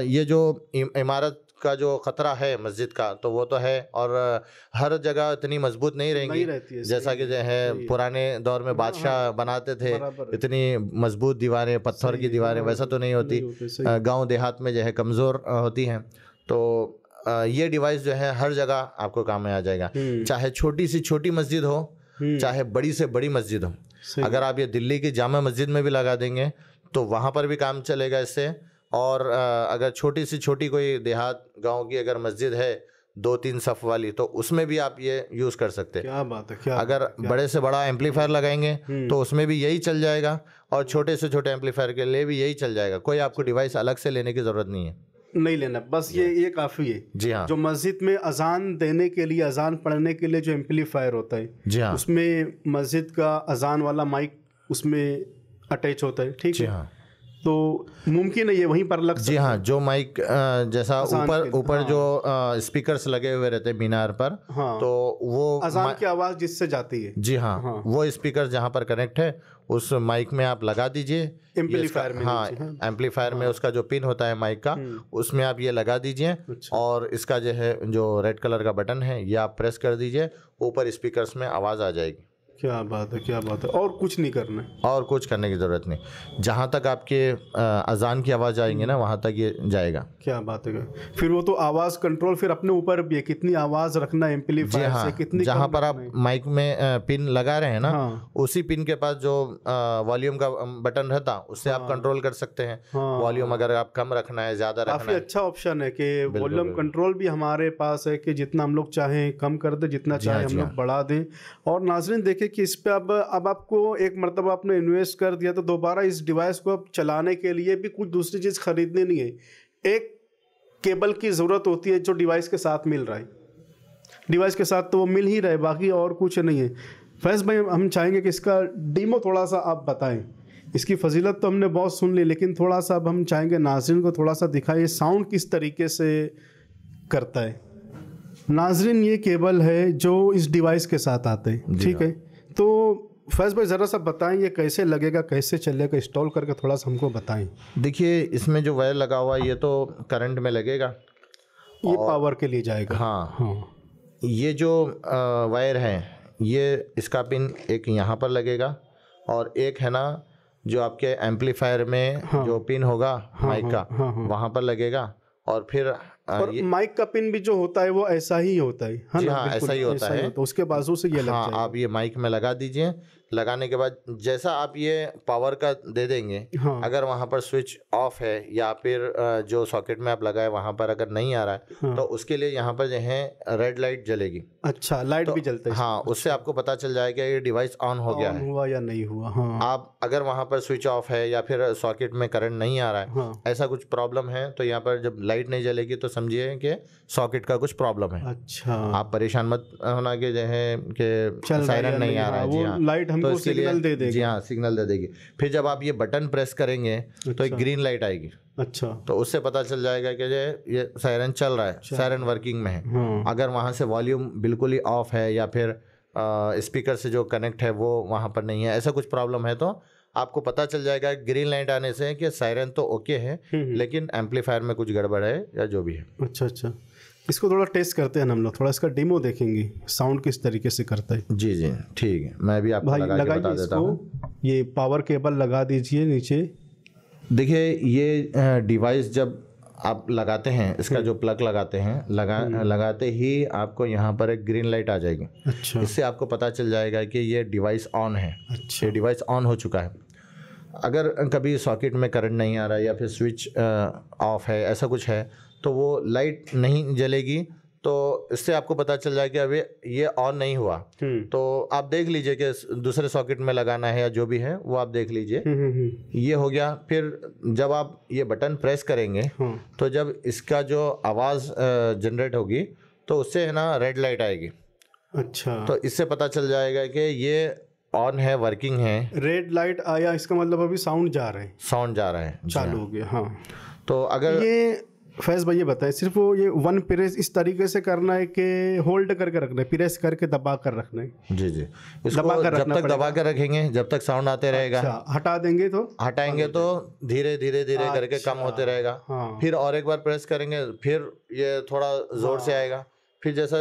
ये जो इमारत का जो खतरा है मस्जिद का, तो वो तो है, और हर जगह इतनी मजबूत नहीं रहेंगी रहती है। जैसा कि जो है पुराने दौर में बादशाह बनाते थे, इतनी मजबूत दीवारें, पत्थर की दीवारें, वैसा तो नहीं होती। गांव देहात में जो है कमज़ोर होती हैं। तो ये डिवाइस जो है हर जगह आपको काम में आ जाएगा, चाहे छोटी सी छोटी मस्जिद हो, चाहे बड़ी से बड़ी मस्जिद हो। अगर आप ये दिल्ली की जामा मस्जिद में भी लगा देंगे तो वहाँ पर भी काम चलेगा इससे। और अगर छोटी सी छोटी कोई देहात गांव की अगर मस्जिद है 2-3 सफ़ वाली, तो उसमें भी आप ये यूज़ कर सकते हैं। क्या बात है। क्या अगर बड़े से बड़ा एम्पलीफायर लगाएंगे तो उसमें भी यही चल जाएगा, और छोटे से छोटे एम्पलीफायर के लिए भी यही चल जाएगा। कोई आपको डिवाइस अलग से लेने की ज़रूरत नहीं है, नहीं लेना, बस ये काफ़ी है। जी हाँ। जो मस्जिद में अजान देने के लिए, अजान पढ़ने के लिए जो एम्पलीफायर होता है, जी हाँ, उसमें मस्जिद का अजान वाला माइक उसमें अटैच होता है। ठीक है, तो मुमकिन है ये वहीं पर लग सकता है। जी हाँ, जो माइक जैसा ऊपर जो स्पीकर्स लगे हुए रहते हैं मीनार पर, तो वो अजान की आवाज़ जिससे जाती है। जी हाँ, वो स्पीकर जहाँ पर कनेक्ट है उस माइक में आप लगा दीजिए एम्पलीफायर में। हाँ, एम्पलीफायर में उसका जो पिन होता है माइक का, उसमें आप ये लगा दीजिए। और इसका जो है जो रेड कलर का बटन है, ये आप प्रेस कर दीजिए, ऊपर स्पीकर्स में आवाज़ आ जाएगी। क्या बात है, क्या बात है। और कुछ नहीं करना है, और कुछ करने की ज़रूरत नहीं। जहाँ तक आपके अजान की आवाज़ आएंगे ना, वहाँ तक ये जाएगा। क्या बात है। फिर वो तो आवाज़ कंट्रोल फिर अपने ऊपर भी है, कितनी आवाज़ रखना एम्पलीफायर से, कितनी जहाँ पर आप माइक में पिन लगा रहे हैं ना, उसी पिन के पास जो वॉल्यूम का बटन रहता, उससे आप कंट्रोल कर सकते हैं। वॉल्यूम अगर आप कम रखना है, ज़्यादा रखना है, काफ़ी अच्छा ऑप्शन है कि वॉल्यूम कंट्रोल भी हमारे पास है कि जितना हम लोग चाहें कम कर दें, जितना चाहें हम लोग बढ़ा दें। और नाज़रीन देखें कि इस पे अब आपको एक मरतबा आपने इन्वेस्ट कर दिया तो दोबारा इस डिवाइस को अब चलाने के लिए भी कुछ दूसरी चीज़ खरीदनी नहीं है। एक केबल की ज़रूरत होती है जो डिवाइस के साथ मिल रहा है। डिवाइस के साथ तो वो मिल ही रहा है, बाकी और कुछ नहीं है। फैज़ भाई, हम चाहेंगे कि इसका डीमो थोड़ा सा आप बताएं। इसकी फजीलत तो हमने बहुत सुन ली, लेकिन थोड़ा सा अब हम चाहेंगे नाज़रीन को थोड़ा सा दिखाइए साउंड किस तरीके से करता है। नाज़रीन, ये केबल है जो इस डिवाइस के साथ आते हैं, ठीक है। तो फैज़ भाई ज़रा सा बताएं ये कैसे लगेगा, कैसे चलेगा, इंस्टॉल करके थोड़ा सा हमको बताएं। देखिए, इसमें जो वायर लगा हुआ है ये तो करंट में लगेगा, ये पावर के लिए जाएगा। हाँ। ये जो वायर है, ये इसका पिन एक यहाँ पर लगेगा, और एक है ना जो आपके एम्पलीफायर में जो पिन होगा माइक का, वहाँ पर लगेगा। और फिर और माइक का पिन भी जो होता है वो ऐसा ही होता है। जी हाँ, ऐसा ही होता है। तो उसके बाजू से ये लग जाएगा। आप ये माइक में लगा दीजिए। लगाने के बाद जैसा आप ये पावर का दे देंगे, अगर वहाँ पर स्विच ऑफ है या फिर जो सॉकेट में आप लगाए वहाँ पर अगर नहीं आ रहा है, तो उसके लिए यहाँ पर जो है रेड लाइट जलेगी। अच्छा, लाइट भी जलता है। हाँ, उससे आपको पता चल जाएगा ये डिवाइस ऑन हो गया है, हुआ या नहीं हुआ। हाँ। आप अगर वहाँ पर स्विच ऑफ है या फिर सॉकेट में करंट नहीं आ रहा है, ऐसा कुछ प्रॉब्लम है, तो यहाँ पर जब लाइट नहीं जलेगी तो समझिए कि सॉकेट का कुछ प्रॉब्लम है। अच्छा, आप परेशान मत होना कि जो है कि सायरन नहीं आ रहा है। जी हाँ, लाइट हमको सिग्नल दे देगी। जी हाँ, सिग्नल दे देगी। फिर जब आप ये बटन प्रेस करेंगे तो एक ग्रीन लाइट आएगी। अच्छा, तो उससे पता चल जाएगा कि ये सायरन चल रहा है, सायरन वर्किंग में है। अगर वहाँ से वॉल्यूम बिल्कुल ही ऑफ है या फिर स्पीकर से जो कनेक्ट है वो वहाँ पर नहीं है, ऐसा कुछ प्रॉब्लम है, तो आपको पता चल जाएगा ग्रीन लाइट आने से कि सायरन तो ओके है, लेकिन एम्पलीफायर में कुछ गड़बड़ है या जो भी है। अच्छा। इसको थोड़ा टेस्ट करते हैं हम लोग, थोड़ा इसका डेमो देखेंगे साउंड किस तरीके से करता है। जी जी ठीक है, मैं भी आपको भाई लगा के बता देता हूँ। ये पावर केबल लगा दीजिए नीचे। देखिए ये डिवाइस जब आप लगाते हैं, इसका जो प्लग लगाते हैं, लगाते ही आपको यहाँ पर एक ग्रीन लाइट आ जाएगी। अच्छा। इससे आपको पता चल जाएगा कि ये डिवाइस ऑन है। अच्छा। ये डिवाइस ऑन हो चुका है। अगर कभी सॉकेट में करंट नहीं आ रहा है या फिर स्विच ऑफ है, ऐसा कुछ है, तो वो लाइट नहीं जलेगी। तो इससे आपको पता चल जाएगा कि अभी ये ऑन नहीं हुआ। तो आप देख लीजिए कि दूसरे सॉकेट में लगाना है या जो भी है वो आप देख लीजिए। ये हो गया। फिर जब आप ये बटन प्रेस करेंगे तो जब इसका जो आवाज़ जनरेट होगी तो उससे है ना रेड लाइट आएगी। अच्छा। तो इससे पता चल जाएगा कि ये ऑन है, वर्किंग है। रेड लाइट आया, इसका मतलब अभी साउंड जा रहा है। साउंड जा रहा है, चालू हो गया। हाँ। तो अगर ये फैज़ भाई ये बताएं, सिर्फ वो ये वन प्रेस इस तरीके से करना है कि होल्ड करके रखना है, प्रेस करके दबा कर रखना है? जी जी, इसको जब तक दबा कर रखेंगे जब तक साउंड आते रहेगा। अच्छा, हटा देंगे तो हटाएंगे तो धीरे धीरे धीरे करके कम होते रहेगा। फिर और एक बार प्रेस करेंगे, फिर ये थोड़ा जोर से आएगा। फिर जैसा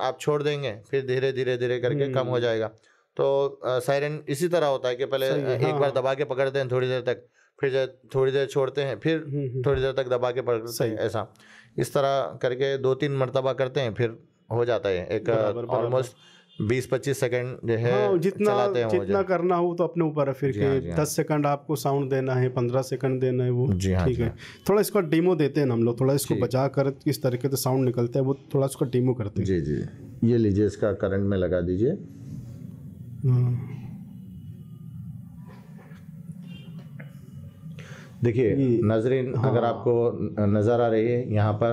आप छोड़ देंगे फिर धीरे धीरे धीरे करके कम हो जाएगा। तो सायरन इसी तरह होता है कि पहले एक बार दबा के पकड़ते हैं थोड़ी देर तक, फिर थोड़ी देर छोड़ते हैं, फिर थोड़ी देर तक दबा के पकड़ते हैं। ऐसा इस तरह करके 2-3 मरतबा करते हैं, फिर हो जाता है एक ऑलमोस्ट 20-25 सेकंड जो है। हाँ, चलाते हैं जितना करना हो तो अपने ऊपर है। फिर के 10 सेकंड आपको साउंड देना है, 15 सेकंड देना है, वो ठीक है। थोड़ा इसका डेमो देते हैं हम लोग, थोड़ा इसको बचा कर किस तरीके से साउंड निकलता है वो थोड़ा इसका डेमो करते हैं। जी जी, ये लीजिए, इसका करंट में लगा दीजिए। देखिए नाज़रीन, अगर आपको नज़र आ रही है यहाँ पर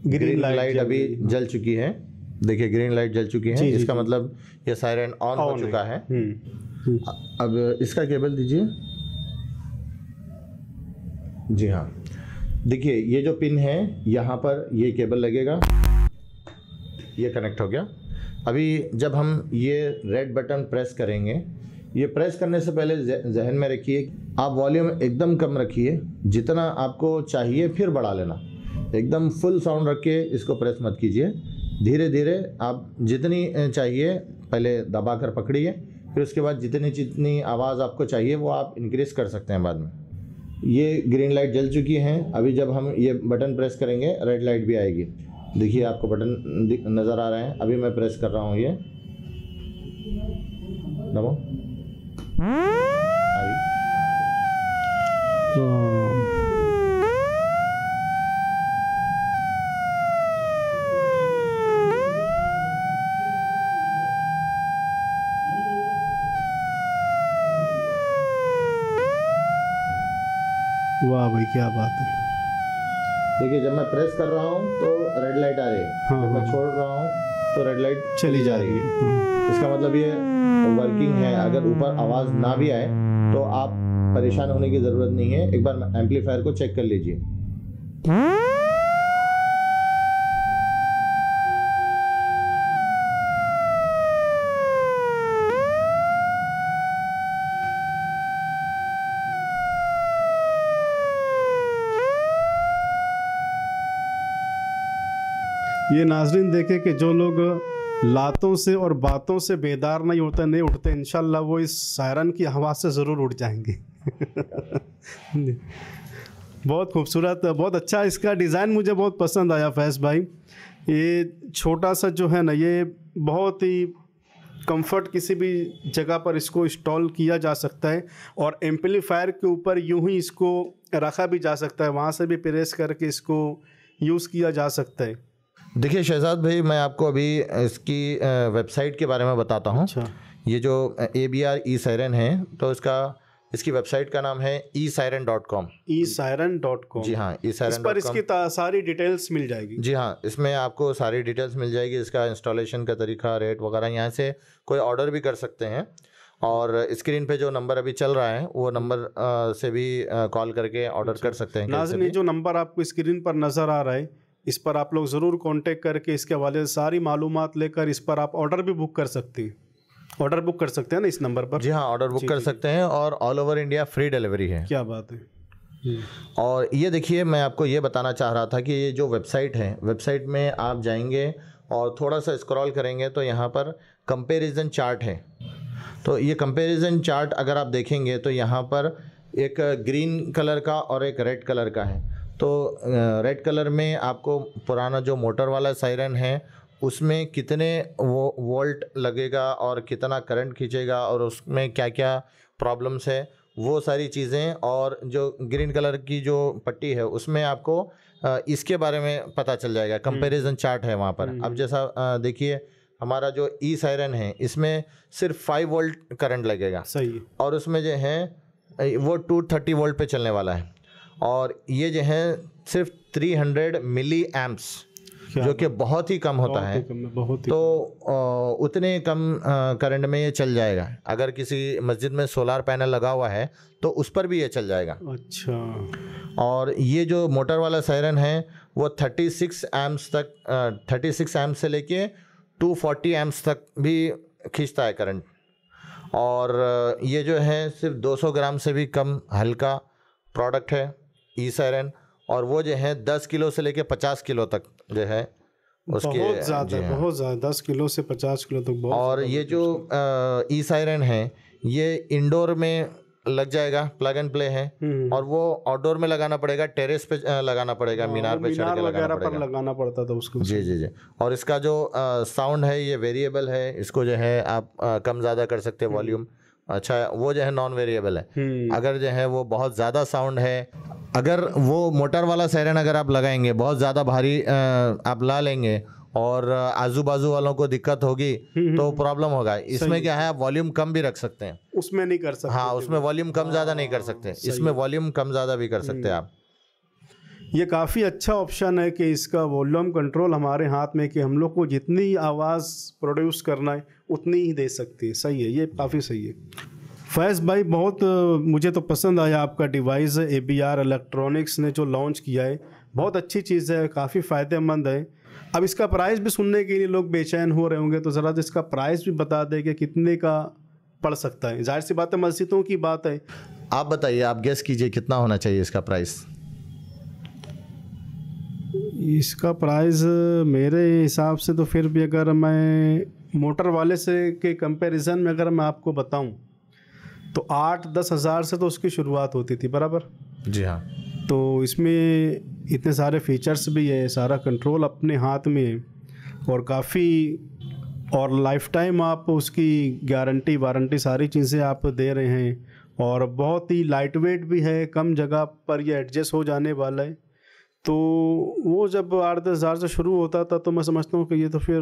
ग्रीन लाइट अभी जल चुकी है। देखिए ग्रीन लाइट जल चुकी है, इसका मतलब ये सायरन ऑन हो चुका है। अब इसका केबल दीजिए। जी हाँ, देखिए ये जो पिन है यहाँ पर ये केबल लगेगा, ये कनेक्ट हो गया। अभी जब हम ये रेड बटन प्रेस करेंगे, ये प्रेस करने से पहले जहन में रखिए आप वॉल्यूम एकदम कम रखिए, जितना आपको चाहिए फिर बढ़ा लेना। एकदम फुल साउंड रख के इसको प्रेस मत कीजिए। धीरे धीरे आप जितनी चाहिए पहले दबा कर पकड़िए, फिर उसके बाद जितनी आवाज़ आपको चाहिए वो आप इंक्रीज़ कर सकते हैं बाद में। ये ग्रीन लाइट जल चुकी है। अभी जब हम ये बटन प्रेस करेंगे रेड लाइट भी आएगी। देखिए आपको बटन नज़र आ रहे हैं। अभी मैं प्रेस कर रहा हूँ, ये दबाओ। वाह भाई क्या बात है। देखिए जब मैं प्रेस कर रहा हूँ तो रेड लाइट आ रही है। जब मैं छोड़ रहा हूँ तो रेड लाइट चली जा रही है। इसका मतलब ये वर्किंग है। अगर ऊपर आवाज़ ना भी आए तो आप परेशान होने की ज़रूरत नहीं है। एक बार एम्पलीफायर को चेक कर लीजिए। ये नाज़रीन देखे कि जो लोग लातों से और बातों से बेदार नहीं उठते इंशाल्लाह वो इस सायरन की आवाज़ से ज़रूर उठ जाएंगे। बहुत खूबसूरत, बहुत अच्छा इसका डिज़ाइन मुझे बहुत पसंद आया फैज़ भाई। ये छोटा सा जो है ना, ये बहुत ही कंफर्ट किसी भी जगह पर इसको इंस्टॉल किया जा सकता है और एम्पलीफायर के ऊपर यूं ही इसको रखा भी जा सकता है, वहाँ से भी प्रेस करके इसको यूज़ किया जा सकता है। देखिए शहजाद भाई, मैं आपको अभी इसकी वेबसाइट के बारे में बताता हूँ। अच्छा। ये जो ABR e-Siren है तो इसकी वेबसाइट का नाम है esiren.com। esiren.com। जी हाँ, esiren.com। इस पर इसकी सारी डिटेल्स मिल जाएगी। जी हाँ, इसमें आपको सारी डिटेल्स मिल जाएगी। इसका इंस्टॉलेशन का तरीका, रेट वगैरह। यहाँ से कोई ऑर्डर भी कर सकते हैं और स्क्रीन पे जो नंबर अभी चल रहा है वो नंबर से भी कॉल करके ऑर्डर कर सकते हैं। नाज़रीन, जो नंबर आपको स्क्रीन पर नज़र आ रहा है इस पर आप लोग ज़रूर कांटेक्ट करके इसके हवाले से सारी मालूमात लेकर इस पर आप ऑर्डर भी बुक कर सकते हैं। ऑर्डर बुक कर सकते हैं ना इस नंबर पर? जी हाँ, ऑर्डर बुक कर सकते हैं और all over India free delivery है। क्या बात है। और ये देखिए, मैं आपको ये बताना चाह रहा था कि ये जो वेबसाइट है, वेबसाइट में आप जाएंगे और थोड़ा सा स्क्रॉल करेंगे तो यहाँ पर कंपैरिजन चार्ट है। तो ये कंपैरिजन चार्ट अगर आप देखेंगे तो यहाँ पर एक ग्रीन कलर का और एक रेड कलर का है। तो रेड कलर में आपको पुराना जो मोटर वाला सायरन है उसमें कितने वो वोल्ट लगेगा और कितना करंट खींचेगा और उसमें क्या क्या प्रॉब्लम्स है वो सारी चीज़ें, और जो ग्रीन कलर की जो पट्टी है उसमें आपको इसके बारे में पता चल जाएगा। कंपैरिजन चार्ट है वहाँ पर। अब जैसा देखिए, हमारा जो ई सायरन है इसमें सिर्फ 5 वोल्ट करंट लगेगा। सही। और उसमें जो है वो 230 वोल्ट पे चलने वाला है, और ये जो है सिर्फ 300 मिली एम्प्स, जो कि बहुत ही कम होता है। तो उतने कम करंट में ये चल जाएगा। अगर किसी मस्जिद में सोलार पैनल लगा हुआ है तो उस पर भी ये चल जाएगा। अच्छा। और ये जो मोटर वाला सायरन है वो 36 एम्प्स तक, 36 एम्प्स से लेके 240 एम्प्स तक भी खींचता है करंट। और ये जो है सिर्फ 200 ग्राम से भी कम हल्का प्रोडक्ट है ई सायरन, और वो जो है 10 किलो से लेके 50 किलो तक जो है उसके बहुत ज़्यादा 10 किलो से 50 किलो तक बहुत। और ये जो ई सायरन है ये इंडोर में लग जाएगा, प्लग एंड प्ले है। और वो आउटडोर में लगाना पड़ेगा, टेरेस पे लगाना पड़ेगा, मीनार पे चढ़ के लगाना पड़ता था उसको। जी जी जी। और इसका जो साउंड है ये वेरिएबल है, इसको जो है आप कम ज़्यादा कर सकते हैं वॉल्यूम। अच्छा, वो जो है नॉन वेरिएबल है। अगर जो है वो बहुत ज़्यादा साउंड है, अगर वो मोटर वाला सायरन अगर आप लगाएंगे, बहुत ज़्यादा भारी आप ला लेंगे और आजू बाजू वालों को दिक्कत होगी तो प्रॉब्लम होगा। इसमें क्या है, आप वॉल्यूम कम भी रख सकते हैं, उसमें नहीं कर सकते। हाँ, उसमें वॉल्यूम कम ज़्यादा नहीं कर सकते, इसमें वॉल्यूम कम ज़्यादा भी कर सकते हैं आप। ये काफ़ी अच्छा ऑप्शन है कि इसका वॉल्यूम कंट्रोल हमारे हाथ में, कि हम लोग को जितनी आवाज़ प्रोड्यूस करना है उतनी ही दे सकती है। सही है, ये काफ़ी सही है। फैज़ भाई, बहुत मुझे तो पसंद आया आपका डिवाइस। ABR इलेक्ट्रॉनिक्स ने जो लॉन्च किया है बहुत अच्छी चीज़ है, काफ़ी फ़ायदेमंद है। अब इसका प्राइस भी सुनने के लिए लोग बेचैन हो रहे होंगे, तो ज़रा इसका प्राइस भी बता दें कि कितने का पड़ सकता है। जाहिर सी बात है, मस्जिदों की बात है। आप बताइए, आप गेस कीजिए कितना होना चाहिए इसका प्राइस। इसका प्राइस मेरे हिसाब से तो फिर भी, अगर मैं मोटर वाले से के कंपैरिजन में अगर मैं आपको बताऊं तो 8-10 हज़ार से तो उसकी शुरुआत होती थी, बराबर। जी हाँ। तो इसमें इतने सारे फीचर्स भी है, सारा कंट्रोल अपने हाथ में है, और काफ़ी, और लाइफ टाइम आप उसकी गारंटी वारंटी सारी चीज़ें आप दे रहे हैं, और बहुत ही लाइट वेट भी है, कम जगह पर ये एडजस्ट हो जाने वाला है। तो वो जब 8-10 हज़ार से शुरू होता था तो मैं समझता हूँ कि ये तो फिर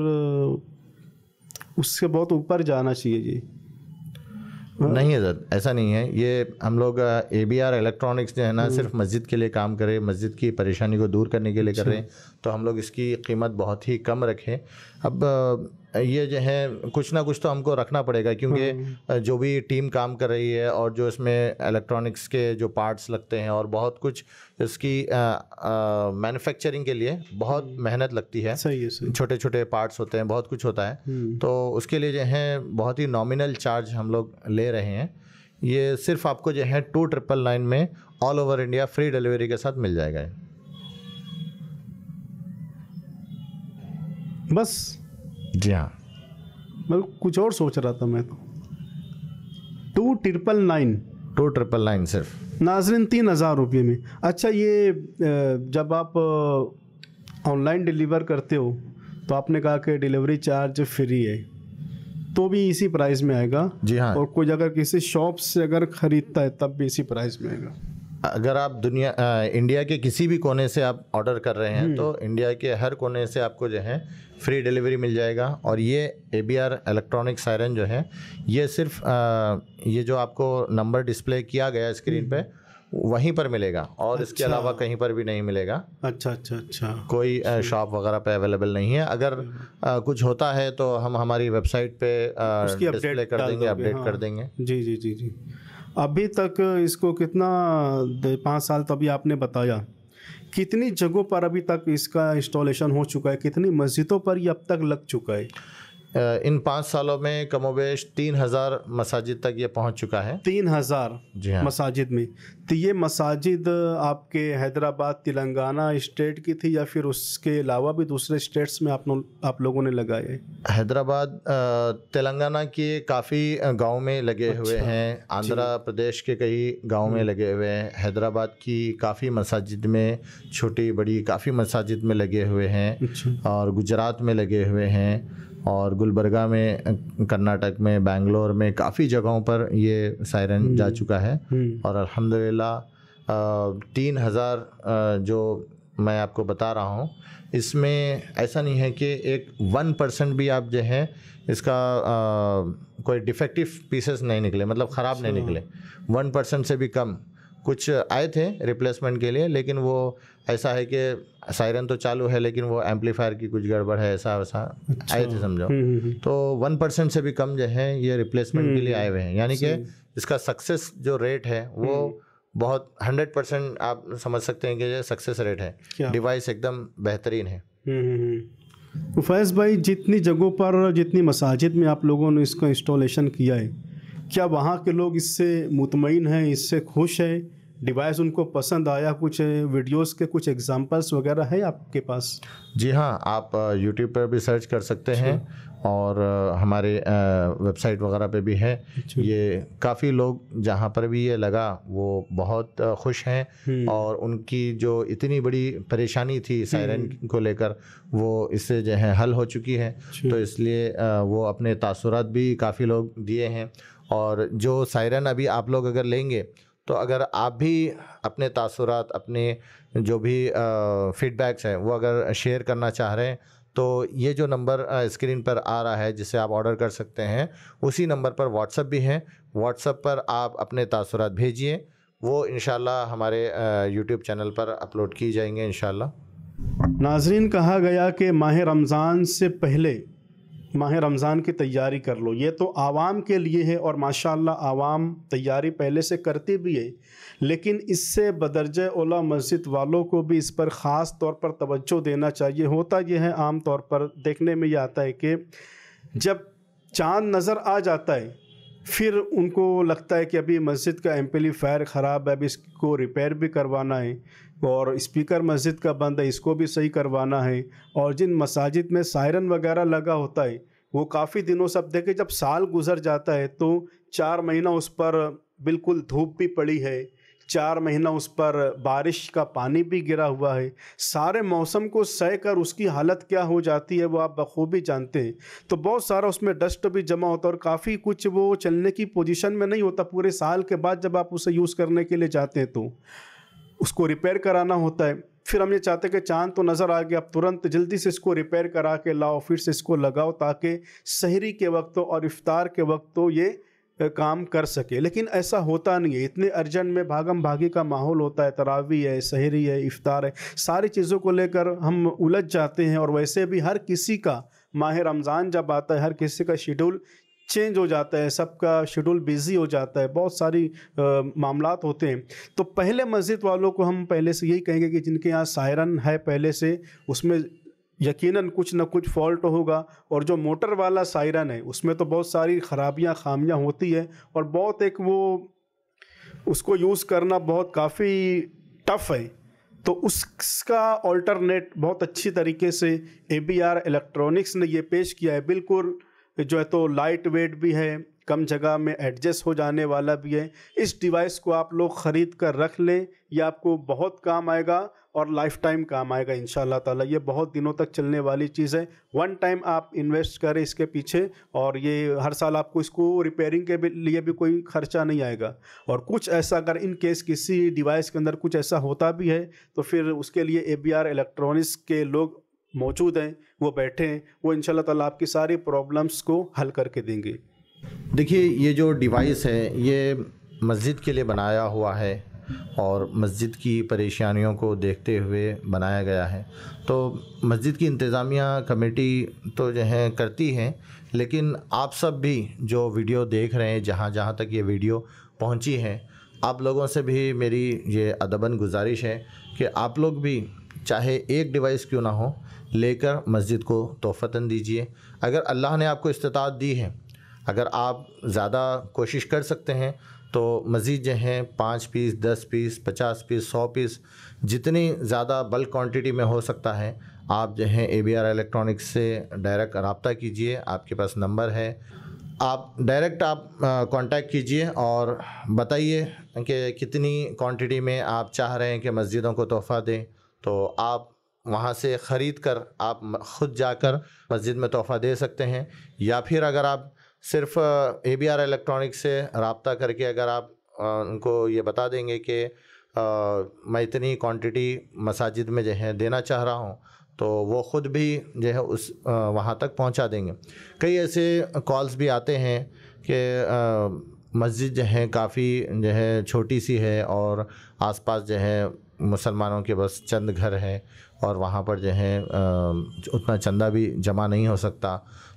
उससे बहुत ऊपर जाना चाहिए जी। नहीं है सर, ऐसा नहीं है। ये हम लोग ABR इलेक्ट्रॉनिक्स जो है ना, सिर्फ मस्जिद के लिए काम करे, मस्जिद की परेशानी को दूर करने के लिए कर रहे हैं, तो हम लोग इसकी कीमत बहुत ही कम रखें। अब ये जो है कुछ ना कुछ तो हमको रखना पड़ेगा, क्योंकि जो भी टीम काम कर रही है और जो इसमें इलेक्ट्रॉनिक्स के जो पार्ट्स लगते हैं और बहुत कुछ इसकी मैन्युफैक्चरिंग के लिए बहुत मेहनत लगती है। सही है, सही। छोटे छोटे पार्ट्स होते हैं, बहुत कुछ होता है, तो उसके लिए जो है बहुत ही नॉमिनल चार्ज हम लोग ले रहे हैं। ये सिर्फ आपको जो है 2999 में all over India free delivery के साथ मिल जाएगा। बस। जी हाँ, मैं कुछ और सोच रहा था मैं तो। 2999 सिर्फ नाज़रीन, 3,000 रुपये में। अच्छा, ये जब आप ऑनलाइन डिलीवर करते हो तो आपने कहा कि डिलीवरी चार्ज फ्री है, तो भी इसी प्राइस में आएगा? जी हाँ। और कोई अगर किसी शॉप से अगर ख़रीदता है तब भी इसी प्राइस में आएगा? अगर आप इंडिया के किसी भी कोने से आप ऑर्डर कर रहे हैं तो इंडिया के हर कोने से आपको जो है फ्री डिलीवरी मिल जाएगा। और ये ABR इलेक्ट्रॉनिक सायरन जो है, ये सिर्फ ये जो आपको नंबर डिस्प्ले किया गया स्क्रीन पे वहीं पर मिलेगा, और इसके अलावा कहीं पर भी नहीं मिलेगा। अच्छा। कोई शॉप वगैरह पे अवेलेबल नहीं है। अगर कुछ होता है तो हम हमारी वेबसाइट पे डिस्प्ले कर देंगे, अपडेट कर देंगे। जी। अभी तक इसको कितना 5 साल तो अभी आपने बताया, कितनी जगहों पर अभी तक इसका इंस्टॉलेशन हो चुका है, कितनी मस्जिदों पर ये अब तक लग चुका है? इन 5 सालों में कमोबेश 3000 मसाजिद तक ये पहुंच चुका है। 3000 जी हाँ। मसाजिद में। तो ये मसाजिद आपके हैदराबाद तेलंगाना स्टेट की थी या फिर उसके अलावा भी दूसरे स्टेट्स में आप लोगों ने लगाए? हैदराबाद तेलंगाना के काफ़ी गांव में लगे हुए हैं, आंध्र प्रदेश के कई गांव में लगे हुए हैं, हैदराबाद की काफ़ी मसाजिद में, छोटी बड़ी काफ़ी मसाजिद में लगे हुए हैं, और गुजरात में लगे हुए हैं, और गुलबर्गा में, कर्नाटक में, बेंगलोर में काफ़ी जगहों पर ये सायरन जा चुका है। और अल्हम्दुलिल्लाह 3000 जो मैं आपको बता रहा हूँ, इसमें ऐसा नहीं है कि एक 1% भी आप जो है इसका कोई डिफेक्टिव पीसेस नहीं निकले, मतलब ख़राब नहीं निकले। 1% से भी कम कुछ आए थे रिप्लेसमेंट के लिए, लेकिन वो ऐसा है कि सायरन तो चालू है लेकिन वो एम्पलीफायर की कुछ गड़बड़ है, ऐसा वैसा आए थे समझो। तो 1% से भी कम जो है ये रिप्लेसमेंट के लिए आए हुए हैं, यानी कि इसका सक्सेस जो रेट है वो बहुत 100% आप समझ सकते हैं कि ये सक्सेस रेट है। डिवाइस एकदम बेहतरीन है। तो फैज़ भाई, जितनी जगहों पर, जितनी मसाजिद में आप लोगों ने इसका इंस्टॉलेशन किया है, क्या वहाँ के लोग इससे मुतमईन हैं, इससे खुश हैं? डिवाइस उनको पसंद आया? कुछ वीडियोस के कुछ एग्जांपल्स वगैरह है आपके पास? जी हाँ, आप यूट्यूब पर भी सर्च कर सकते हैं और हमारे वेबसाइट वगैरह पे भी है। ये काफ़ी लोग जहाँ पर भी ये लगा वो बहुत खुश हैं, और उनकी जो इतनी बड़ी परेशानी थी सायरन को लेकर वो इससे जो है हल हो चुकी है। तो इसलिए वो अपने तासुरात भी काफ़ी लोग दिए हैं। और जो सायरन अभी आप लोग अगर लेंगे, तो अगर आप भी अपने तासुरात, अपने जो भी फीडबैक्स हैं वो अगर शेयर करना चाह रहे हैं, तो ये जो नंबर स्क्रीन पर आ रहा है जिससे आप ऑर्डर कर सकते हैं, उसी नंबर पर व्हाट्सएप भी है। व्हाट्सएप पर आप अपने तासुरात भेजिए, वो इंशाल्लाह हमारे यूट्यूब चैनल पर अपलोड की जाएंगे इंशाल्लाह। नाजरीन, कहा गया कि माह रमज़ान से पहले माह रमज़ान की तैयारी कर लो। ये तो आवाम के लिए है और माशाअल्लाह आवाम तैयारी पहले से करती भी है, लेकिन इससे बदरजे औला मस्जिद वालों को भी इस पर ख़ास तौर पर तवज्जो देना चाहिए। होता यह है, आम तौर पर देखने में यह आता है कि जब चाँद नज़र आ जाता है फिर उनको लगता है कि अभी मस्जिद का एम्पलीफायर ख़राब है, अभी इसको रिपेयर भी करवाना है, और स्पीकर मस्जिद का बंद है, इसको भी सही करवाना है। और जिन मसाजिद में सायरन वगैरह लगा होता है वो काफ़ी दिनों से, अब देखें जब साल गुजर जाता है तो 4 महीना उस पर बिल्कुल धूप भी पड़ी है, 4 महीना उस पर बारिश का पानी भी गिरा हुआ है, सारे मौसम को सह कर उसकी हालत क्या हो जाती है वो आप बखूबी जानते हैं। तो बहुत सारा उसमें डस्ट भी जमा होता है और काफ़ी कुछ वो चलने की पोजीशन में नहीं होता। पूरे साल के बाद जब आप उसे यूज़ करने के लिए जाते हैं तो उसको रिपेयर कराना होता है। फिर हम ये चाहते हैं कि चाँद तो नज़र आ गया, अब तुरंत जल्दी से इसको रिपेयर करा के लाओ, फिर से इसको लगाओ ताकि सहरी के वक्त और इफ्तार के वक्त तो ये काम कर सके। लेकिन ऐसा होता नहीं है, इतने अर्जेंट में भागम भागी का माहौल होता है, तरावी है, सहरी है, इफ्तार है, सारी चीज़ों को लेकर हम उलझ जाते हैं। और वैसे भी हर किसी का माह रमज़ान जब आता है हर किसी का शेड्यूल चेंज हो जाता है, सबका शेड्यूल बिज़ी हो जाता है, बहुत सारी मामलात होते हैं। तो पहले मस्जिद वालों को हम पहले से यही कहेंगे कि जिनके यहाँ सायरन है पहले से, उसमें यकीनन कुछ ना कुछ फॉल्ट होगा। और जो मोटर वाला सायरन है उसमें तो बहुत सारी ख़राबियाँ खामियाँ होती है और बहुत एक वो उसको यूज़ करना बहुत काफ़ी टफ़ है। तो उसका ऑल्टरनेट बहुत अच्छी तरीके से ABR इलेक्ट्रॉनिक्स ने ये पेश किया है। बिल्कुल जो है तो लाइट वेट भी है, कम जगह में एडजस्ट हो जाने वाला भी है। इस डिवाइस को आप लोग ख़रीद कर रख लें, ये आपको बहुत काम आएगा और लाइफ टाइम काम आएगा इंशाल्लाह ताला। ये बहुत दिनों तक चलने वाली चीज़ है। वन टाइम आप इन्वेस्ट करें इसके पीछे और ये हर साल आपको इसको रिपेयरिंग के लिए भी कोई ख़र्चा नहीं आएगा। और कुछ ऐसा अगर इन केस किसी डिवाइस के अंदर कुछ ऐसा होता भी है तो फिर उसके लिए ABR इलेक्ट्रॉनिक्स के लोग मौजूद हैं, वो बैठे हैं, वो इंशाल्लाह ताला आपकी सारी प्रॉब्लम्स को हल करके देंगे। देखिए, ये जो डिवाइस है ये मस्जिद के लिए बनाया हुआ है और मस्जिद की परेशानियों को देखते हुए बनाया गया है। तो मस्जिद की इंतज़ामिया कमेटी तो जो है करती है, लेकिन आप सब भी जो वीडियो देख रहे हैं, जहाँ जहाँ तक ये वीडियो पहुँची है, आप लोगों से भी मेरी ये अदबन गुजारिश है कि आप लोग भी चाहे एक डिवाइस क्यों ना हो, लेकर मस्जिद को तोहफ़तन दीजिए। अगर अल्लाह ने आपको इस्तिताअत दी है, अगर आप ज़्यादा कोशिश कर सकते हैं तो मज़ीद जो हैं 5 पीस, 10 पीस, 50 पीस, 100 पीस, जितनी ज़्यादा बल्क क्वांटिटी में हो सकता है, आप जो हैं ABR इलेक्ट्रॉनिक्स से डायरेक्ट रब्ता कीजिए। आपके पास नंबर है, आप डायरेक्ट कांटेक्ट कीजिए और बताइए कि कितनी क्वांटिटी में आप चाह रहे हैं कि मस्जिदों को तोहफ़ा दें। तो आप वहाँ से ख़रीद कर आप ख़ुद जाकर मस्जिद में तोहफ़ा दे सकते हैं, या फिर अगर आप सिर्फ ABR इलेक्ट्रॉनिक्स से रब्ता करके अगर आप उनको ये बता देंगे कि मैं इतनी क्वांटिटी मसाजिद में जो है देना चाह रहा हूँ, तो वो ख़ुद भी जो है उस वहाँ तक पहुँचा देंगे। कई ऐसे कॉल्स भी आते हैं कि मस्जिद जो है काफ़ी जो है छोटी सी है और आसपास जो है मुसलमानों के बस चंद घर हैं और वहाँ पर जो है उतना चंदा भी जमा नहीं हो सकता,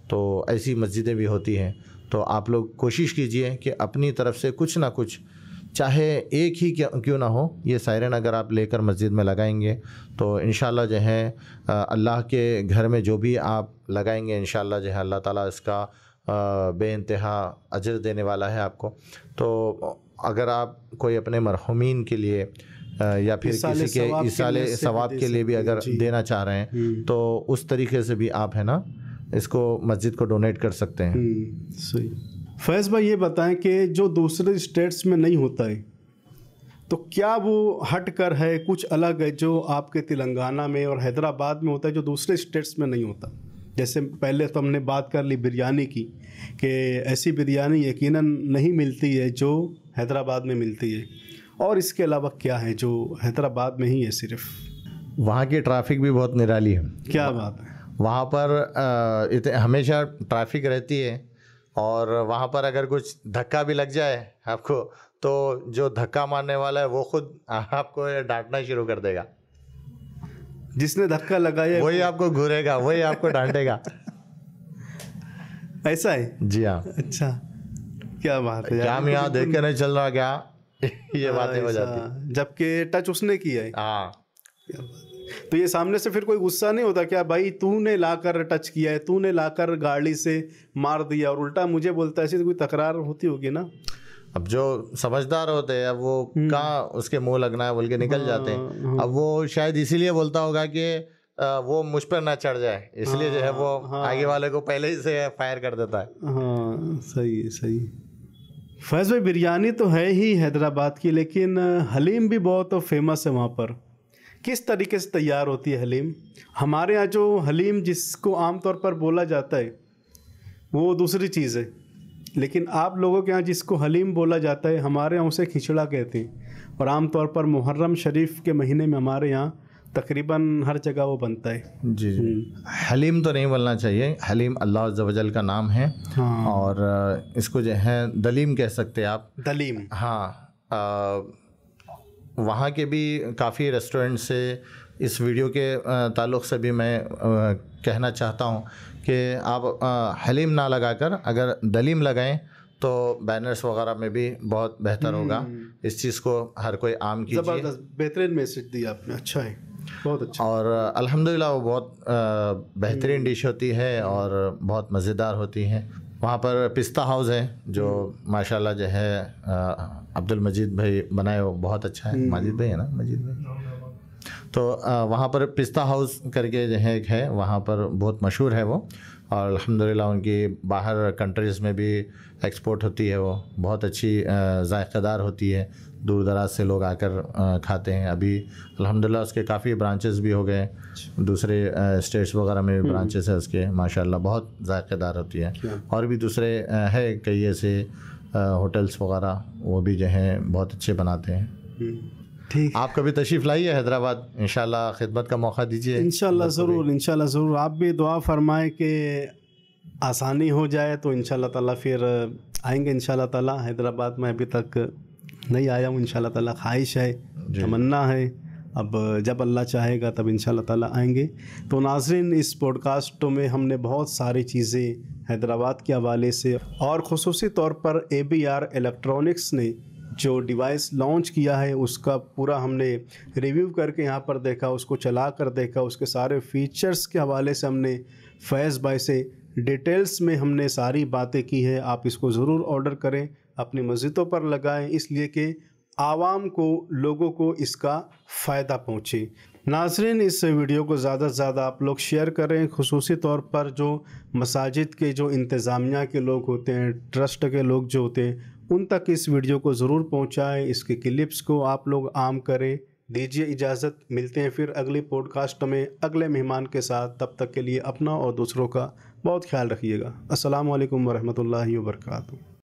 तो ऐसी मस्जिदें भी होती हैं। तो आप लोग कोशिश कीजिए कि अपनी तरफ से कुछ ना कुछ, चाहे एक ही क्यों ना हो, ये सायरन अगर आप लेकर मस्जिद में लगाएंगे तो इंशाल्लाह जो है अल्लाह के घर में जो भी आप लगाएंगे इंशाल्लाह जो है अल्लाह ताला इसका बेइंतहा अजर देने वाला है आपको। तो अगर आप कोई अपने मरहुमीन के लिए या फिर किसी के इसाले सवाब के लिए भी अगर देना चाह रहे हैं तो उस तरीके से भी आप है ना इसको मस्जिद को डोनेट कर सकते हैं। सही। फैज़ भाई ये बताएं कि जो दूसरे स्टेट्स में नहीं होता है तो क्या वो हट कर है, कुछ अलग है जो आपके तेलंगाना में और हैदराबाद में होता है जो दूसरे स्टेट्स में नहीं होता? जैसे पहले तो हमने बात कर ली बिरयानी की कि ऐसी बिरयानी यकीनन नहीं मिलती है जो हैदराबाद में मिलती है, और इसके अलावा क्या है जो हैदराबाद में ही है सिर्फ? वहाँ की ट्रैफिक भी बहुत निराली है। क्या बात है? वहाँ पर हमेशा ट्रैफिक रहती है और वहाँ पर अगर कुछ धक्का भी लग जाए आपको तो जो धक्का मारने वाला है वो खुद आपको डांटना शुरू कर देगा। जिसने धक्का लगाया वही आपको घूरेगा, वही आपको डांटेगा। ऐसा है? जी हाँ। अच्छा, क्या बात है। क्या हम यहाँ देख के नहीं चल रहा क्या? ये बातें हो जाती, जबकि टच उसने किया है। हाँ। तो ये सामने से फिर कोई गुस्सा नहीं होता क्या, भाई तूने लाकर टच किया है, तूने लाकर गाड़ी से मार दिया, और उल्टा मुझे बोलता है? ऐसी तो कोई तकरार होती होगी ना? अब जो समझदार होते हैं अब वो कहाँ उसके मुंह लगना है बोल के निकल जाते हैं। अब वो शायद इसीलिए बोलता होगा कि वो मुझ पर ना चढ़ जाए, इसलिए जो है वो आगे वाले को पहले ही से फायर कर देता है। हाँ, सही है, सही। फैज़ भाई बिरयानी तो है ही हैदराबाद की, लेकिन हलीम भी बहुत फेमस है वहाँ पर। किस तरीके से तैयार होती है हलीम? हमारे यहाँ जो हलीम जिसको आमतौर पर बोला जाता है वो दूसरी चीज़ है, लेकिन आप लोगों के यहाँ जिसको हलीम बोला जाता है हमारे यहाँ उसे खिचड़ा कहते हैं, और आमतौर पर मुहर्रम शरीफ के महीने में हमारे यहाँ तकरीबन हर जगह वो बनता है। जी जी। हलीम तो नहीं बोलना चाहिए, हलीम अल्लाह अज़्ज़ व जल का नाम है। हाँ। और इसको जो है दलीम कह सकते हैं आप। दलीम। हाँ। वहाँ के भी काफ़ी रेस्टोरेंट से इस वीडियो के ताल्लुक़ से भी मैं कहना चाहता हूँ कि आप हलीम ना लगाकर अगर दलीम लगाएं तो बैनर्स वगैरह में भी बहुत बेहतर होगा। इस चीज़ को हर कोई आम कीजिए। ज़बरदस्त, बेहतरीन मैसेज दिया आपने, अच्छा है, बहुत अच्छा। और अल्हम्दुलिल्लाह वो बहुत बेहतरीन डिश होती है और बहुत मज़ेदार होती है। वहाँ पर पिस्ता हाउस है जो माशाल्लाह जो है अब्दुल मजीद भाई बनाए, वो बहुत अच्छा है। माजिद भाई है ना, मजीद भाई। तो वहाँ पर पिस्ता हाउस करके जो है एक है, वहाँ पर बहुत मशहूर है वो, और अल्हम्दुलिल्लाह उनकी बाहर कंट्रीज़ में भी एक्सपोर्ट होती है। वो बहुत अच्छी जायक़ेदार होती है, दूर दराज से लोग आकर खाते हैं। अभी अल्हम्दुलिल्लाह उसके काफ़ी ब्रांचेस भी हो गए, दूसरे स्टेट्स वगैरह में भी ब्रांचेस है उसके, माशाल्लाह बहुत जायक़ेदार होती है। और भी दूसरे है कई ऐसे होटल्स वगैरह, वो भी जो हैं बहुत अच्छे बनाते हैं। ठीक, आप कभी तशरीफ़ लाइए हैदराबाद, इंशाल्लाह खिदमत का मौका दीजिए। इंशाल्लाह ज़रूर, इंशाल्लाह ज़रूर। आप भी दुआ फरमाएं कि आसानी हो जाए तो इंशाल्लाह ताला फिर आएंगे इंशाल्लाह ताला हैदराबाद में। अभी तक नहीं आया हूँ, इंशाल्लाह ताला ख्वाहिश है, तमन्ना है, अब जब अल्लाह चाहेगा तब इंशाल्लाह ताला आएंगे। तो नाज़रीन, इस पॉडकास्ट में हमने बहुत सारी चीज़ें हैदराबाद के हवाले से और ख़ुसूसी तौर पर ABR इलेक्ट्रॉनिक्स ने जो डिवाइस लॉन्च किया है उसका पूरा हमने रिव्यू करके यहाँ पर देखा, उसको चला कर देखा, उसके सारे फीचर्स के हवाले से हमने फैज़ भाई से डिटेल्स में हमने सारी बातें की है। आप इसको ज़रूर ऑर्डर करें, अपनी मस्जिदों पर लगाएं, इसलिए कि आवाम को, लोगों को इसका फ़ायदा पहुँचे। नाज़रीन, इस वीडियो को ज़्यादा से ज़्यादा आप लोग शेयर करें, खुसूसी तौर पर जो मसाजिद के जो इंतज़ामिया के लोग होते हैं, ट्रस्ट के लोग जो होते हैं, उन तक इस वीडियो को ज़रूर पहुंचाएं। इसके क्लिप्स को आप लोग आम करें। दीजिए इजाज़त, मिलते हैं फिर अगली पॉडकास्ट में अगले मेहमान के साथ। तब तक के लिए अपना और दूसरों का बहुत ख्याल रखिएगा। अस्सलामु अलैकुम वरहमतुल्लाहि वबरकातुहू।